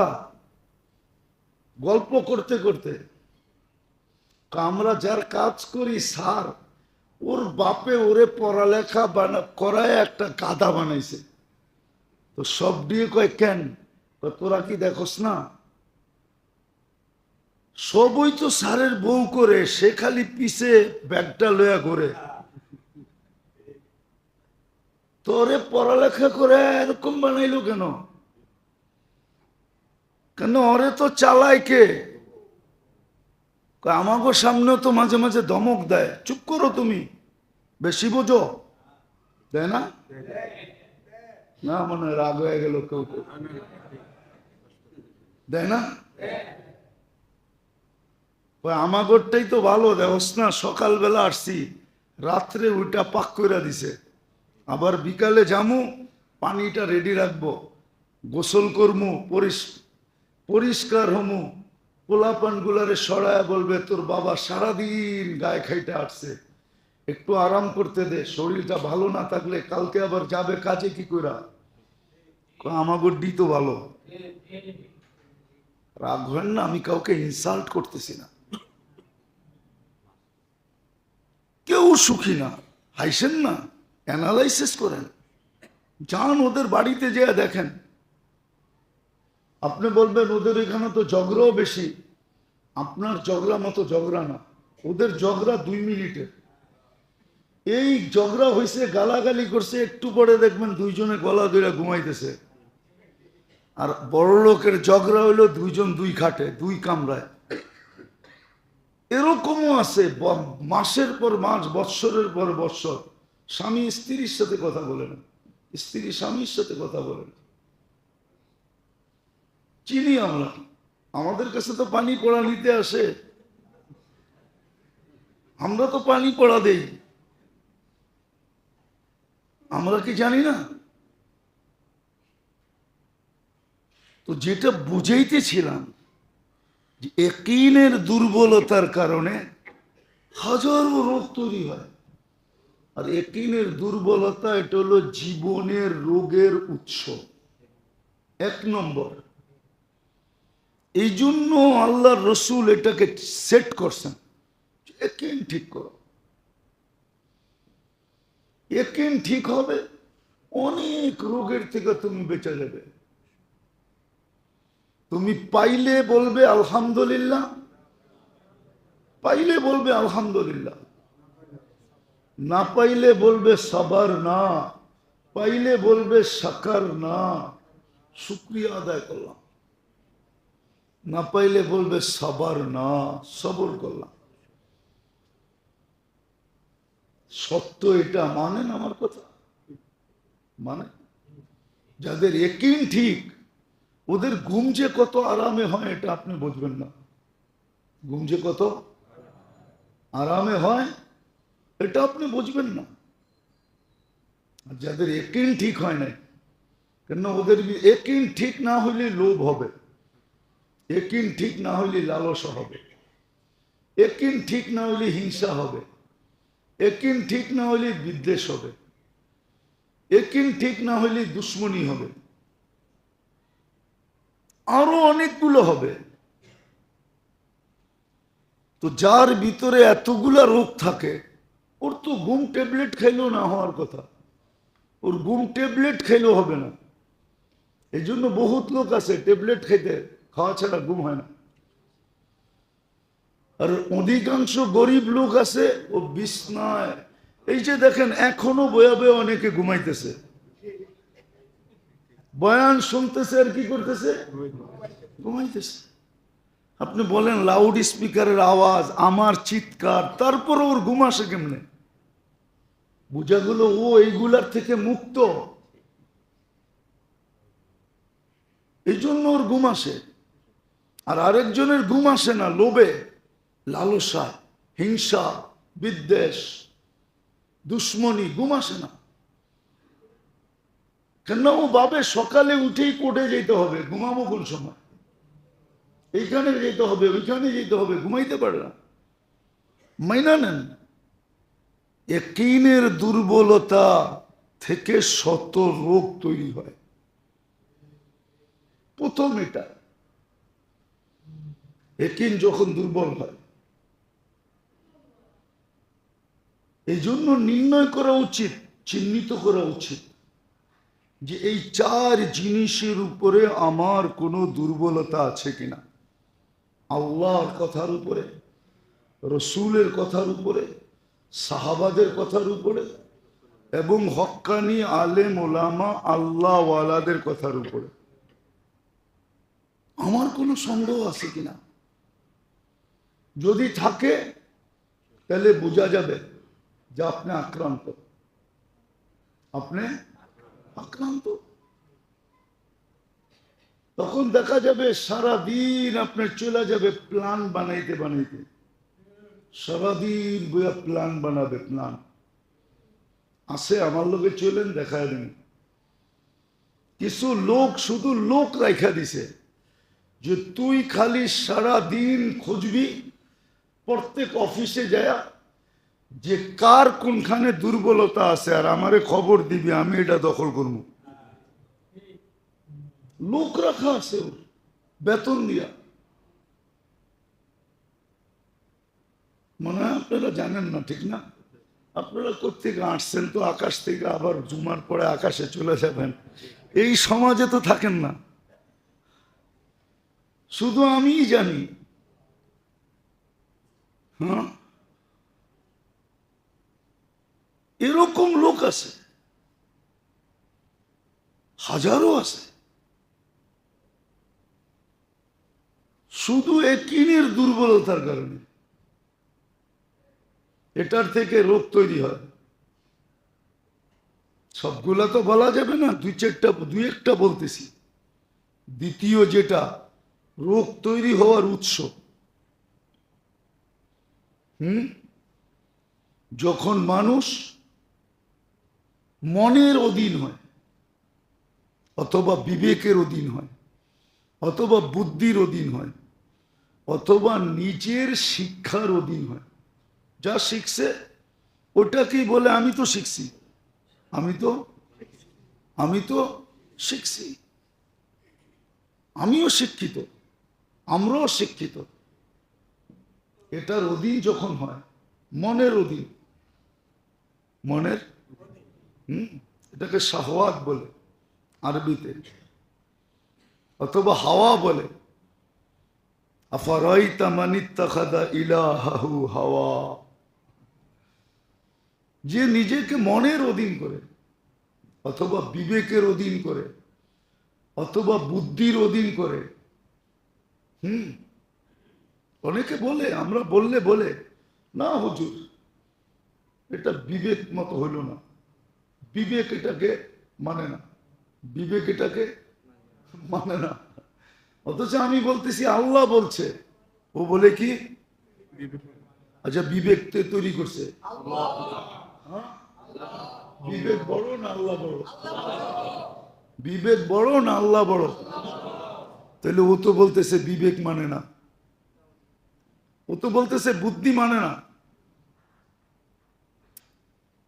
গল্প করতে করতে, আমরা যার কাজ করি স্যার, ওর বাপে ওরে পড়ালেখা করায় একটা গাধা বানাইছে। তো সব দিয়ে কয় কেন, তোরা কি দেখোস না সবই তো স্যারের বউ করে, সে খালি পিছে ব্যাগটা লয়া ঘুরে। তোরে পড়ালেখা করে এরকম বানাইলো কেন? কেন ওরে তো চালায় কে? আমাগো সামনেও তো মাঝে মাঝে ধমক দেয়, চুপ করো তুমি, বেশি বোঝো, দেয় না? না মনে হয় রাগ হয়ে গেল কেউ কেউ, দেয় না? আমাগরটাই তো ভালো দেখস না, সকালবেলা আসছি, রাত্রে ওইটা পাক করে দিছে, আবার বিকালে যামু, পানিটা রেডি রাখবো, গোসল করমু, পরিষ্কার হমু, পোলাপান গুলারে সরায়া বলবে তোর বাবা সারাদিন গায়ে খাইতে আসছে, একটু আরাম করতে দে, শরীরটা ভালো না থাকলে কালকে আবার যাবে কাজে কি কইরা। আমাগর ডি তো ভালো। রাগ হয় না, আমি কাউকে ইনসাল্ট করতেছি না, কেউ সুখী না, হাইসেন না, অ্যানালাইসিস করেন, যান ওদের বাড়িতে যেয়ে দেখেন। আপনি বলবেন ওদের এখানে তো ঝগড়াও বেশি, আপনার ঝগড়া মতো ঝগড়া না, ওদের ঝগড়া 2 মিনিটের। এই ঝগড়া হয়েছে, গালাগালি করছে, একটু পরে দেখবেন দুইজনে গলা ধরে ঘুমাইতেছে। আর বড় লোকের ঝগড়া হইলো দুইজন 2 খাটে 2 কামরায়। এরকমও আছে, মাসের পর মাস, বৎসরের পর বৎসর স্বামী স্ত্রীর সাথে কথা বলে না, স্ত্রী স্বামীর সাথে কথা বলে না। চিনি আমরা, আমাদের কাছে তো পানি পড়া নিতে আসে, আমরা তো পানি পড়া দেই, আমরা কি জানি না? তো যেটা বুঝাইতেছিলাম, যে ইয়াকিনের দুর্বলতার কারণে হাজারো রোগ তৈরি হয়। আর ইয়াকিনের দুর্বলতা এটা হলো জীবনের রোগের উৎস 1 নম্বর। এই জন্য আল্লাহর রসুল এটাকে সেট করছেন, ইয়াকিন ঠিক করো, ইয়াকিন ঠিক হবে, অনেক রোগের থেকে তুমি বেঁচে যাবে। তুমি পাইলে বলবে আলহামদুলিল্লাহ, পাইলে বলবে আলহামদুলিল্লাহ, না পাইলে বলবে সাবার না, পাইলে বলবে শাকার না, শুকরিয়া আদায় করলাম, না পাইলে বলবে সাবার না, সবর করলাম। সত্য এটা, মানেন আমার কথা? মানে যাদের ইয়াকিন ঠিক, ওদের ঘুম যে কত আরামে হয় এটা আপনি বুঝবেন না। ঘুম যে কত আরামে হয় এটা আপনি বুঝবেন না। আর যাদের ইয়াকিন ঠিক হয় না, কেন ওদের ইয়াকিন ঠিক না হইলে লোভ হবে, ইয়াকিন ঠিক না হইলে লালসা হবে, ইয়াকিন ঠিক না হইলে হিংসা হবে, ইয়াকিন ঠিক না হইলে বিদ্বেষ হবে, ইয়াকিন ঠিক না হইলে দুশ্মনী হবে, আরো অনেকগুলো হবে। তো যার ভিতরে এতগুলা রোগ থাকে, ওর তো ঘুম ট্যাবলেট খাইলেও না হওয়ার কথা, ওর ঘুম ট্যাবলেট খাইলেও হবে না। এই জন্য বহুত লোক আছে ট্যাবলেট খাইতে, খাওয়া ছাড়া ঘুম হয় না। আর অধিকাংশ গরিব লোক আছে ও বিছনায়, এই যে দেখেন এখনো বয়া বয়া অনেকে ঘুমাইতেছে, বয়ান শুনতেছে আর কি করতেছে, ঘুমাইতেছে। আপনি বলেন লাউড স্পিকারের আওয়াজ, আমার চিৎকার, তারপর ওর ঘুম আসে কেমনে? বোঝাগুলো ও এইগুলার থেকে মুক্ত, এই জন্য ওর ঘুম আসে। আর আরেকজনের ঘুম আসে না লোভে, লালসা, হিংসা, বিদ্বেষ, দুশ্মনী, ঘুম আসে না। কেন? ও ভাবে সকালে উঠেই কোর্টে যেতে হবে, ঘুমাবো কোন সময়? এইখানে যেতে হবে, ওইখানে যেতে হবে, ঘুমাইতে পারে না। মাইনা নেন, ইয়াকিনের দুর্বলতা থেকে শত রোগ তৈরি হয়। প্রথম এটা, ইয়াকিন যখন দুর্বল হয়, এই জন্য নির্ণয় করা উচিত, চিহ্নিত করা উচিত যে এই 4 জিনিসের উপরে আমার কোনো দুর্বলতা আছে কিনা। আল্লাহর কথার উপরে, রসুলের কথার উপরে, সাহাবাদের কথার উপরে, এবং হক্কানি আলেম ওলামা আল্লাহ ওয়ালাদের কথার উপরে আমার কোনো সন্দেহ আছে কিনা। যদি থাকে তাহলে বোঝা যাবে যে আপনি আক্রান্ত, আপনি আক্রান্ত। তখন দেখা যাবে সারা দিন আপনার চলে যাবে প্ল্যান বানাইতে বানাইতে, সারাদিন বইয়া প্ল্যান বানাবে, প্ল্যান আছে আমার লোকে চলেন দেখায় দিন। কিছু লোক শুধু লোক রাখা দিছে যে তুই খালি সারা দিন খুঁজবি প্রত্যেক অফিসে যায় যে কার কোনখানে দুর্বলতা আছে আর আমারে খবর দিবি, আমি এটা দখল করবো। লোক রাখা আছে ওর, বেতন দিয়া। মনে হয় আপনারা জানেন না, ঠিক না? আপনারা কোত্থেকে আসছেন তো, আকাশ থেকে আবার জুমার পরে আকাশে চলে যাবেন, এই সমাজে তো থাকেন না। শুধু আমিই জানি। হ্যাঁ, এরকম লোক আছে, হাজারো আছে। শুধু একিনের দুর্বলতার কারণে এটার থেকে রোগ তৈরি হয়। সবগুলা তো বলা যাবে না, দুই একটা বলতেছি। দ্বিতীয় যেটা রোগ তৈরি হওয়ার উৎস, যখন মানুষ মনের অধীন হয়, অথবা বিবেকের অধীন হয়, অথবা বুদ্ধির অধীন হয়, অথবা নিজের শিক্ষার অধীন হয়। যা শিখছে ওটাকেই বলে আমি তো শিখছি, আমি তো শিখছি, আমিও শিক্ষিত, আমরাও শিক্ষিত। এটার অধীন যখন হয়, মনের অধীন, মনের এটাকে শাহওয়াত বলে আরবিতে, অথবা হাওয়া বলে। আফারাইতা মান ইত্তাখাযা ইলাহাহু হাওয়া, যে নিজেকে মনের অধীন করে, অথবা বিবেকের অধীন করে, অথবা বুদ্ধির অধীন করে। অনেকে বলে, আমরা বললে বলে না হুজুর এটা বিবেক মতো হইল না, বিবেক এটাকে মানে না, বিবেক এটাকে মানে না। অথচ আমি বলতেছি আল্লাহ বলছে, ও বলে কি? আচ্ছা, বিবেক তৈরি করছে বিবেক বড় না আল্লাহ বড়? বিবেক বড় না আল্লাহ বড়? তাহলে ও তো বলতেছে বিবেক মানে না, ও তো বলতেছে বুদ্ধি মানে না,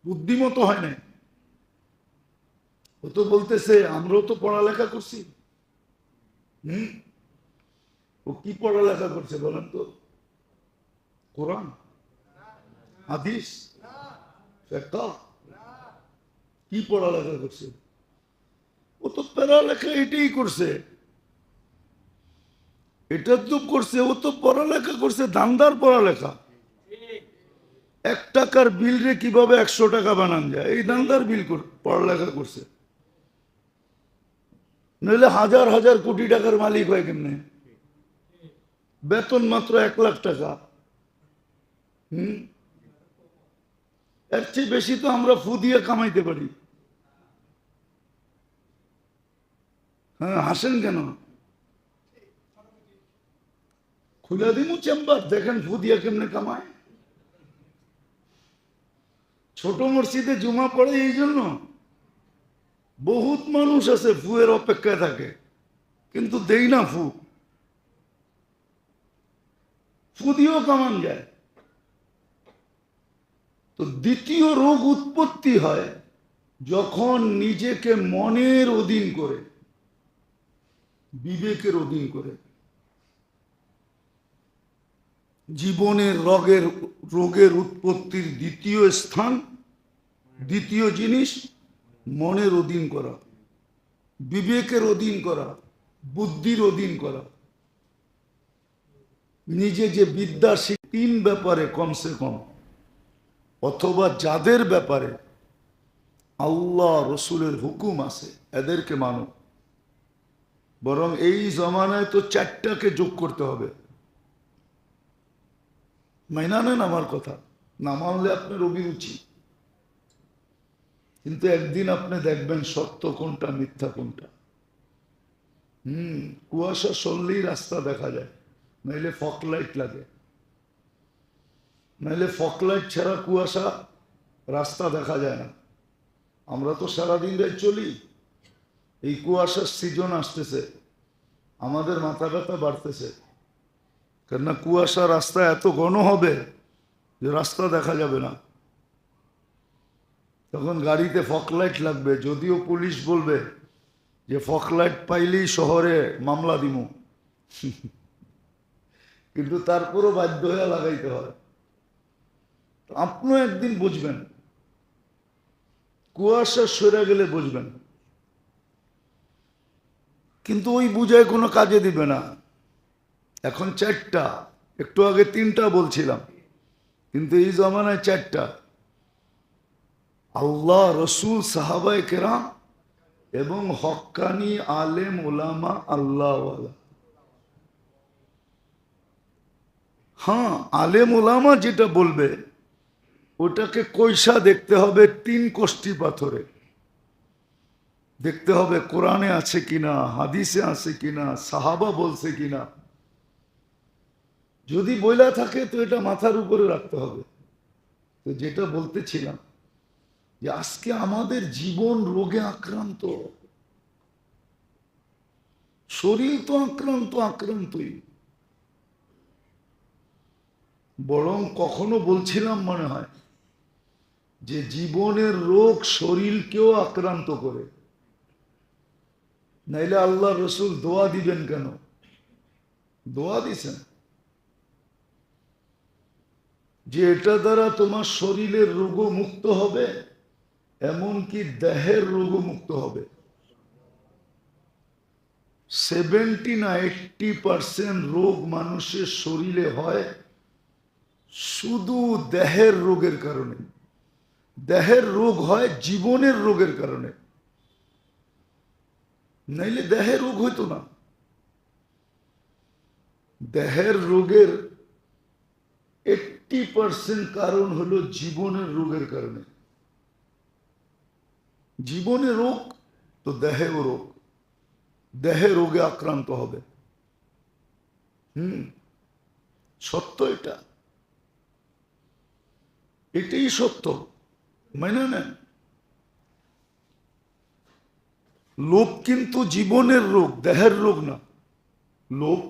বুদ্ধিমতো হয় না। ও তো বলতেছে আমরাও তো পড়ালেখা করছি। ও কি পড়ালেখা করছে বলেন তো? কোরআন, হাদিস, ফিকহ, কি পড়ালেখা করছে? ও তো পড়ালেখা এটাই করছে, এটা তো করছে, ও তো পড়ালেখা করছে দান্দার পড়ালেখা। 1 টাকার বিল রে কিভাবে 100 টাকা বানান যায়, এই দান্দার বিল পড়ালেখা করছে। নইলে হাজার হাজার কোটি টাকার মালিক হয় কেমনে? বেতন মাত্র 1 লাখ টাকা। এর চেয়ে বেশি তো আমরা ফু দিয়ে কামাইতে পারি। হ্যাঁ, হাসেন কেন? খুলে দিমু চেম্বার, দেখেন ফু দিয়ে কেমনে কামায়। ছোট মসজিদে জুমা পড়ে এই জন্য বহুত মানুষ আছে ফুয়ের অপেক্ষায় থাকে, কিন্তু দেই না ফু, ফু দিয়েও কামান যায়। তো দ্বিতীয় রোগ উৎপত্তি হয় যখন নিজেকে মনের অধীন করে, বিবেকের অধীন করে। জীবনের রোগের উৎপত্তির দ্বিতীয় স্থান, দ্বিতীয় জিনিস মনের অধীন করা, বিবেকের অধীন করা, বুদ্ধির অধীন করা। নিজে যে বিদ্যা 3 ব্যাপারে কমসে কম, অথবা যাদের ব্যাপারে আল্লাহ রসুলের হুকুম আছে এদেরকে মানো। বরং এই জমানায় তো 4টাকে যোগ করতে হবে। মাইনা নেন আমার কথা, না মানলে আপনার অভিরুচি। কিন্তু একদিন আপনি দেখবেন সত্য কোনটা মিথ্যা কোনটা। কুয়াশা সরলেই রাস্তা দেখা যায়, নাইলে ফগ লাইট লাগে, নাইলে ফগ লাইট ছাড়া কুয়াশা রাস্তা দেখা যায় না। আমরা তো সারাদিন রাত চলি, এই কুয়াশার সিজন আসতেছে, আমাদের মাথা ব্যথা বাড়তেছে, কেননা কুয়াশা রাস্তা এত ঘন হবে যে রাস্তা দেখা যাবে না। তখন গাড়িতে ফগ লাইট লাগবে, যদিও পুলিশ বলবে যে ফগ লাইট পাইলেই শহরে মামলা দিমু, কিন্তু তারপরও বাধ্য হয়ে লাগাইতে হয়। আপনিও একদিন বুঝবেন, কুয়াশা সরে গেলে বুঝবেন, কিন্তু ওই বুঝায় কোনো কাজে দিবে না। এখন 4টা, একটু আগে 3টা বলছিলাম, কিন্তু এই জমানায় 4টা। আল্লাহ, রসুল, সাহাবায়ে কেরাম এবং হক্কানি আলেম ওলামা আল্লাহওয়ালা। হ্যাঁ, আলেম ওলামা যেটা বলবে ওটাকে কইসা দেখতে হবে 3 কোষ্ঠী পাথরে, দেখতে হবে কোরআনে আছে কিনা, হাদিসে আছে কিনা, সাহাবা বলছে কিনা। যদি বইলা থাকে তো এটা মাথার উপরে রাখতে হবে। তো যেটা বলতেছিলাম যে আজকে আমাদের জীবন রোগে আক্রান্ত, শরীর তো আক্রান্তই। বরং কখনো বলছিলাম মনে হয় যে জীবনের রোগ শরীরকেও আক্রান্ত করে, নাইলে আল্লাহ রসুল দোয়া দিবেন কেন? দোয়া দিছেন যে এটা দ্বারা তোমার শরীরের রোগও মুক্ত হবে, এমনকি দেহের রোগও মুক্ত হবে। 70 না 80% রোগ মানুষের শরীরে হয় শুধু দেহের রোগের কারণে। দেহের রোগ হয় জীবনের রোগের কারণে, নাইলে দেহের রোগ হইতো না। দেহের রোগের 80% কারণ হলো জীবনের রোগের কারণে। জীবনে রোগ তো দেহেও রোগ, দেহে রোগে আক্রান্ত হবে। সত্য, এটাই সত্য, মেনে নেন। লোভ কিন্তু জীবনের রোগ, দেহের রোগ না। লোভ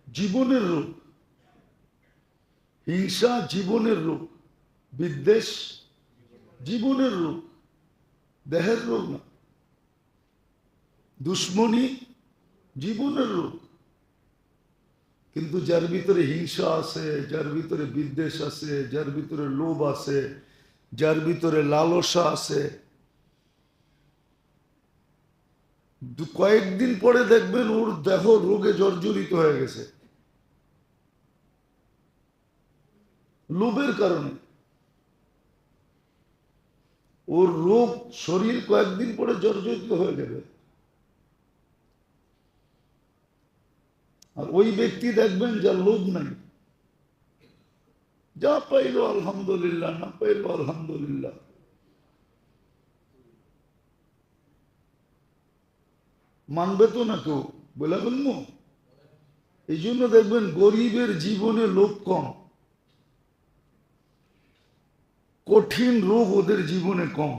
জীবনের রোগ, হিংসা জীবনের রোগ, বিদ্বেষ জীবনের রোগ, দেহের রোগ না। দুশ্মনী জীবনের রোগ। কিন্তু যার ভিতরে হিংসা আছে, যার ভিতরে বিদ্বেষ আছে, যার ভিতরে লোভ আছে, যার ভিতরে লালসা আছে, কয়েকদিন পরে দেখবেন ওর দেহ রোগে জর্জরিত হয়ে গেছে, লোভের কারণে। ওর রোগ, শরীর কয়েকদিন পরে জর্জরিত হয়ে যাবে। আর ওই ব্যক্তি দেখবেন যার লোভ নাই, যা পাইল আলহামদুলিল্লাহ, না পাইল আলহামদুলিল্লাহ। মানবে তো না কেউ, বলে বলবো। এই জন্য দেখবেন গরিবের জীবনে লোভ কম, কঠিন রোগ ওদের জীবনে কম।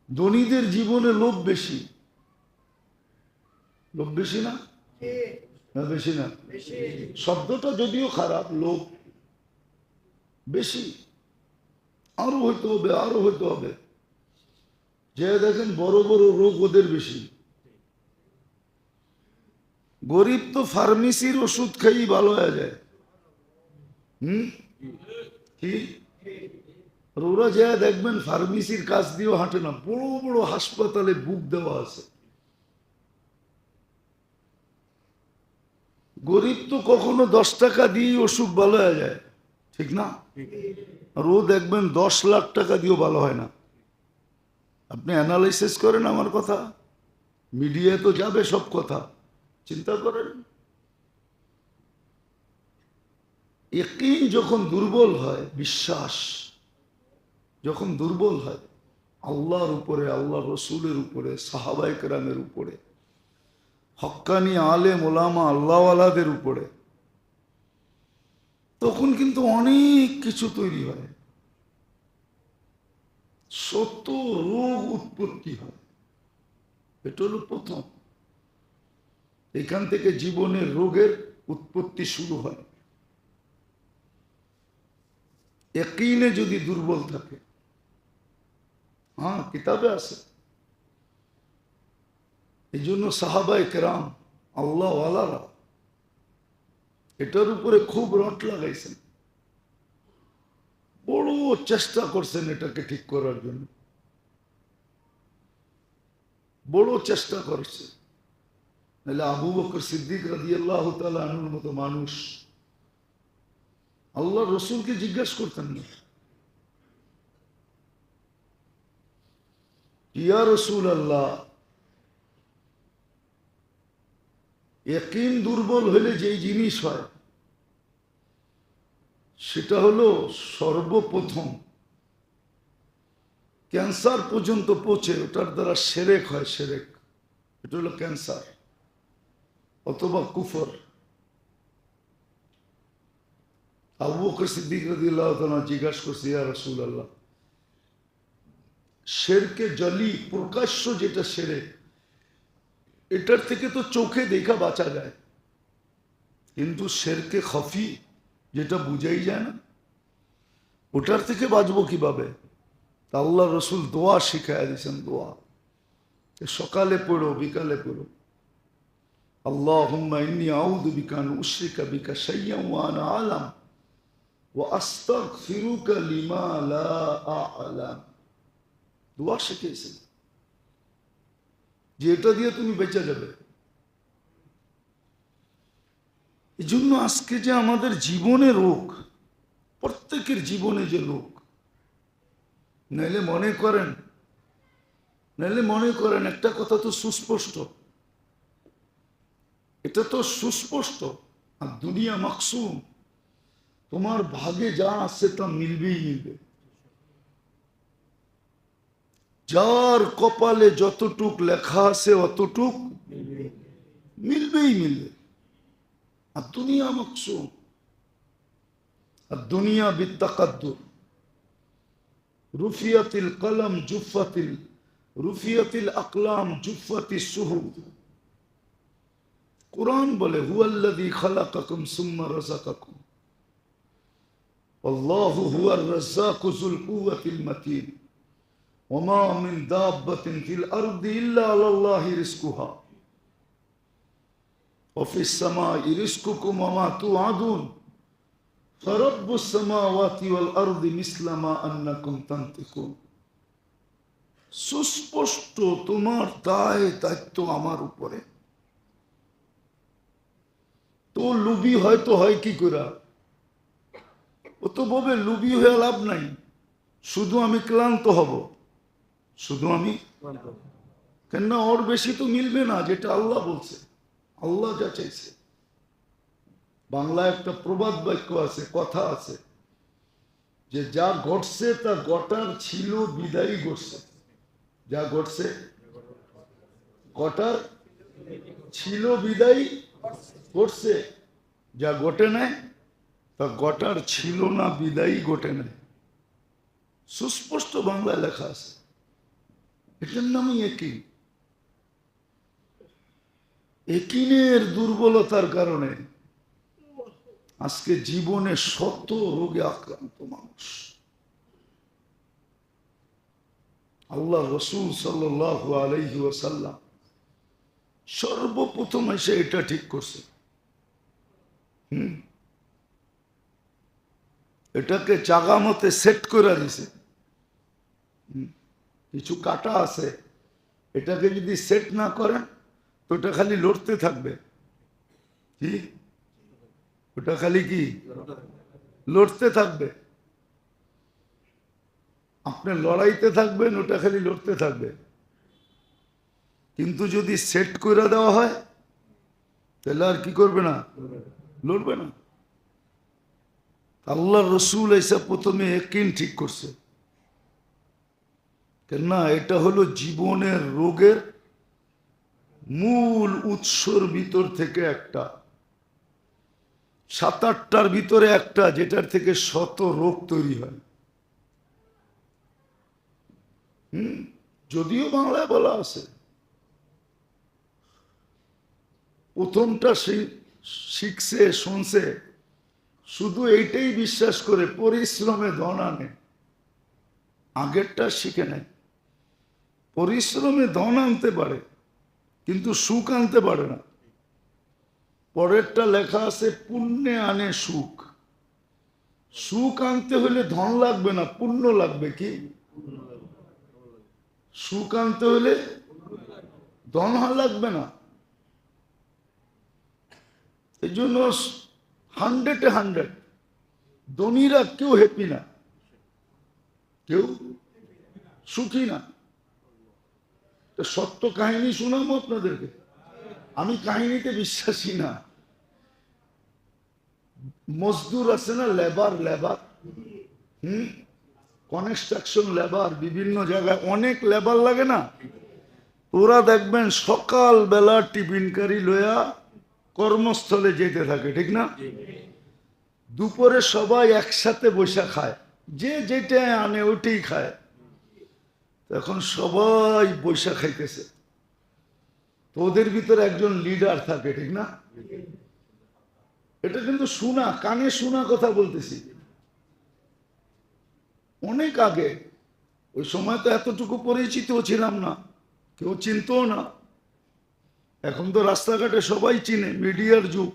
ধনীদের জীবনে লোভ বেশি। লোভ বেশি না? বেশি না? শব্দটা যদিও খারাপ, লোভ বেশি। আরো হইতে হবে, আরো হইতে হবে। যে দেখেন বড় বড় রোগ ওদের বেশি। গরিব তো ফার্মেসির ওষুধ খাই ভালো হয়ে যায়। কি ওরা যে দেখবেন ফার্মেসির কাজ দিয়েও হাঁটে না, বড় বড় হাসপাতালে বুক দেওয়া আছে। গরিব তো কখনো 10 টাকা দিয়ে অসুখ ভালো হয়ে যায়, ঠিক না? আর ও দেখবেন 10 লাখ টাকা দিয়েও ভালো হয় না। আপনি অ্যানালাইসিস করেন আমার কথা, মিডিয়ায় তো যাবে সব কথা, চিন্তা করেন। ইয়াকিন যখন দুর্বল হয়, বিশ্বাস যখন দুর্বল হয়, আল্লাহর উপরে, আল্লাহ রসুলের উপরে, সাহাবায়ে কেরামের উপরে, হক্কানি আলেম ওলামা আল্লাহওয়ালাদের উপরে, তখন কিন্তু অনেক কিছু তৈরি হয়, শত রোগ উৎপত্তি হয়। এটা হলো প্রথম। এখান থেকে জীবনের রোগের উৎপত্তি শুরু হয়। ইয়াকিনে যদি দুর্বল থাকে, হ্যাঁ কিতাবে আছে, এই জন্য সাহাবায়ে কেরাম আল্লাহ ওয়ালারা এটার উপরে খুব রট লাগাইছেন, বড় চেষ্টা করছেন এটাকে ঠিক করার জন্য, বড় চেষ্টা করছে। নাহলে আবু বকর সিদ্দিক রাদিয়াল্লাহু তাআলা আনহুর মতো মানুষ আল্লাহ রসুলকে জিজ্ঞাসা করতেন না, ইয়া রাসূলুল্লাহ, ইয়াকিন দুর্বল হলে যেই জিনিস হয় সেটা হলো সর্বপ্রথম ক্যান্সার পর্যন্ত পৌঁছে, ওটার দ্বারা শিরক হয়, শিরক। এটা হলো ক্যান্সার অথবা কুফর। আবু বকর সিদ্দিক রাদিয়াল্লাহু তাআলা জিজ্ঞাসা করছে, ইয়া রাসূলুল্লাহ, শিরকে জলি প্রকাশ্য যেটা শিরক, এটার থেকে তো চোখে দেখা বাঁচা যায়, কিন্তু শিরকে খফি যেটা বুঝাই যায় না, ওটার থেকে বাঁচবো কিভাবে? আল্লাহ রসুল দোয়া শিখাইয়া দিয়েছেন, দোয়া সকালে পড়ো বিকালে পড়ো, আল্লাহুম্মা ইন্নী আউযু বিকা আন উশরিকা বিকা শাইয়্যান ওয়া আনা আ'লাম ওয়া আস্তাগফিরুকা লিমা লা আ'লাম। দোয়া শিখিয়েছেন যে এটা দিয়ে তুমি বেঁচে যাবে। এই জন্য আজকে যে আমাদের জীবনে রোগ, প্রত্যেকের জীবনে যে রোগ, নাইলে মনে করেন একটা কথা তো সুস্পষ্ট, এটা তো সুস্পষ্ট, আর দুনিয়া মাকসুম, তোমার ভাগে যা আছে তা মিলবেই মিলবে। যার কপালে যতটুক লেখা আছে অতটুক মিলবেই মিলবে। আর দুনিয়া মাকসুম, আর দুনিয়া বিত্তাকাদ্দুর, রুফিয়াতিল কলম জুফাতিল, রুফিয়াতিল আকলাম জুফাতিস সুহুফ। কুরআন বলে হুয়াল্লাযী খালাকাকুম সুম্মা রাযাকাকুম আল্লাহু হুয়ার রাজ্জাকু যুল কুওয়াতিল মাতিন ওয়া মা মিন দাব্বাতিন ফিল আরদি ইল্লা আলাল্লাহি রিজকুহা ওয়া ফিস সামাই রিজকুকুম ওয়া মা তুআদুন ফারাব্বুস সামাওয়াতি ওয়াল আরদি মিসলা মা আন্নাকুম তানতিকুন। সুস্পষ্ট তোমার দায়িত্ব আমার উপরে। তো লুবি হয়তো হয় কি করে, ও তো বলবে লুবি হয়ে লাভ নাই, শুধু আমি ক্লান্ত হব, শুধু আমি, কেননা ওর বেশি তো মিলবে না যেটা আল্লাহ বলছে, আল্লাহ যা চাইছে। বাংলায় একটা প্রবাদ বাক্য আছে, কথা আছে, যে যা ঘটছে তা ঘটার ছিল বিদায়ী ঘটছে। যা ঘটছে ঘটার ছিল বিদায়ী ঘটছে, যা ঘটে নাই তা ঘটার ছিল না বিদায়ী ঘটে নাই। সুস্পষ্ট বাংলায় লেখা আছে, এটার নামই ইয়াকিন। ইয়াকিনের দুর্বলতার কারণে আজকে জীবনে শত রোগে আক্রান্ত মানুষ। আল্লাহ রসুল সাল্লাল্লাহু আলাইহি ওয়াসাল্লাম সর্বপ্রথম এসে এটা ঠিক করছে। এটাকে জাগা মতে সেট করে দিছে। কিছু কাটা আছে, এটাকে যদি সেট না করেন তো ওটা খালি লড়তে থাকবে। কি ওটা খালি কি লড়তে থাকবে, আপনি লড়াইতে থাকবেন, ওটা খালি লড়তে থাকবে। কিন্তু যদি সেট করে দেওয়া হয় তাহলে আর কি করবে না, লড়বে না। আল্লাহ রসুল এসে প্রথমে ইয়াকিন ঠিক করছে, কেননা এটা হলো জীবনের রোগের মূল উৎসর ভিতর থেকে একটা, 7-8টার ভিতরে একটা, যেটার থেকে শত রোগ তৈরি হয়। যদিও বাংলায় বলা আছে, প্রথমটা শিখছে শুনছে, শুধু এইটাই বিশ্বাস করে পরিশ্রমে ধন আনে, আগেরটা শিখে নেয়। পরিশ্রমে ধন আনতে পারে কিন্তু সুখ আনতে পারে না। পরেরটা লেখা আছে পুণ্যে আনে সুখ। সুখ আনতে হলে ধন লাগবে না, পুণ্য লাগবে। কি সুখ আনতে হলে ধন লাগবে না। এই জন্য 100-এ 100 ধনীরা কেউ হ্যাপি না, কেউ সুখী না। সত্য কাহিনী শোনাবো আপনাদেরকে। আমি কাহিনীতে বিশ্বাসী না। মজদুর আছে না, লেবার, কনস্ট্রাকশন লেবার, বিভিন্ন জায়গায় অনেক লেবার লাগে না। ওরা দেখবেন সকাল বেলা টিফিনকারি লয়া কর্মস্থলে যেতে থাকে, ঠিক না? দুপুরে সবাই একসাথে বসে খায়, যে যেটা আনে ওইটাই খায়। এখন সবাই বসে খাইতেছে, তো ওদের ভিতরে একজন লিডার থাকে, ঠিক না? এটা কিন্তু শোনা, কানে শোনা কথা বলতেছি। অনেক আগে, ওই সময় তো এতটুকু পরিচিত ছিলাম না, কেউ চিনতো না। এখন তো রাস্তাঘাটে সবাই চিনে, মিডিয়ার যুগ।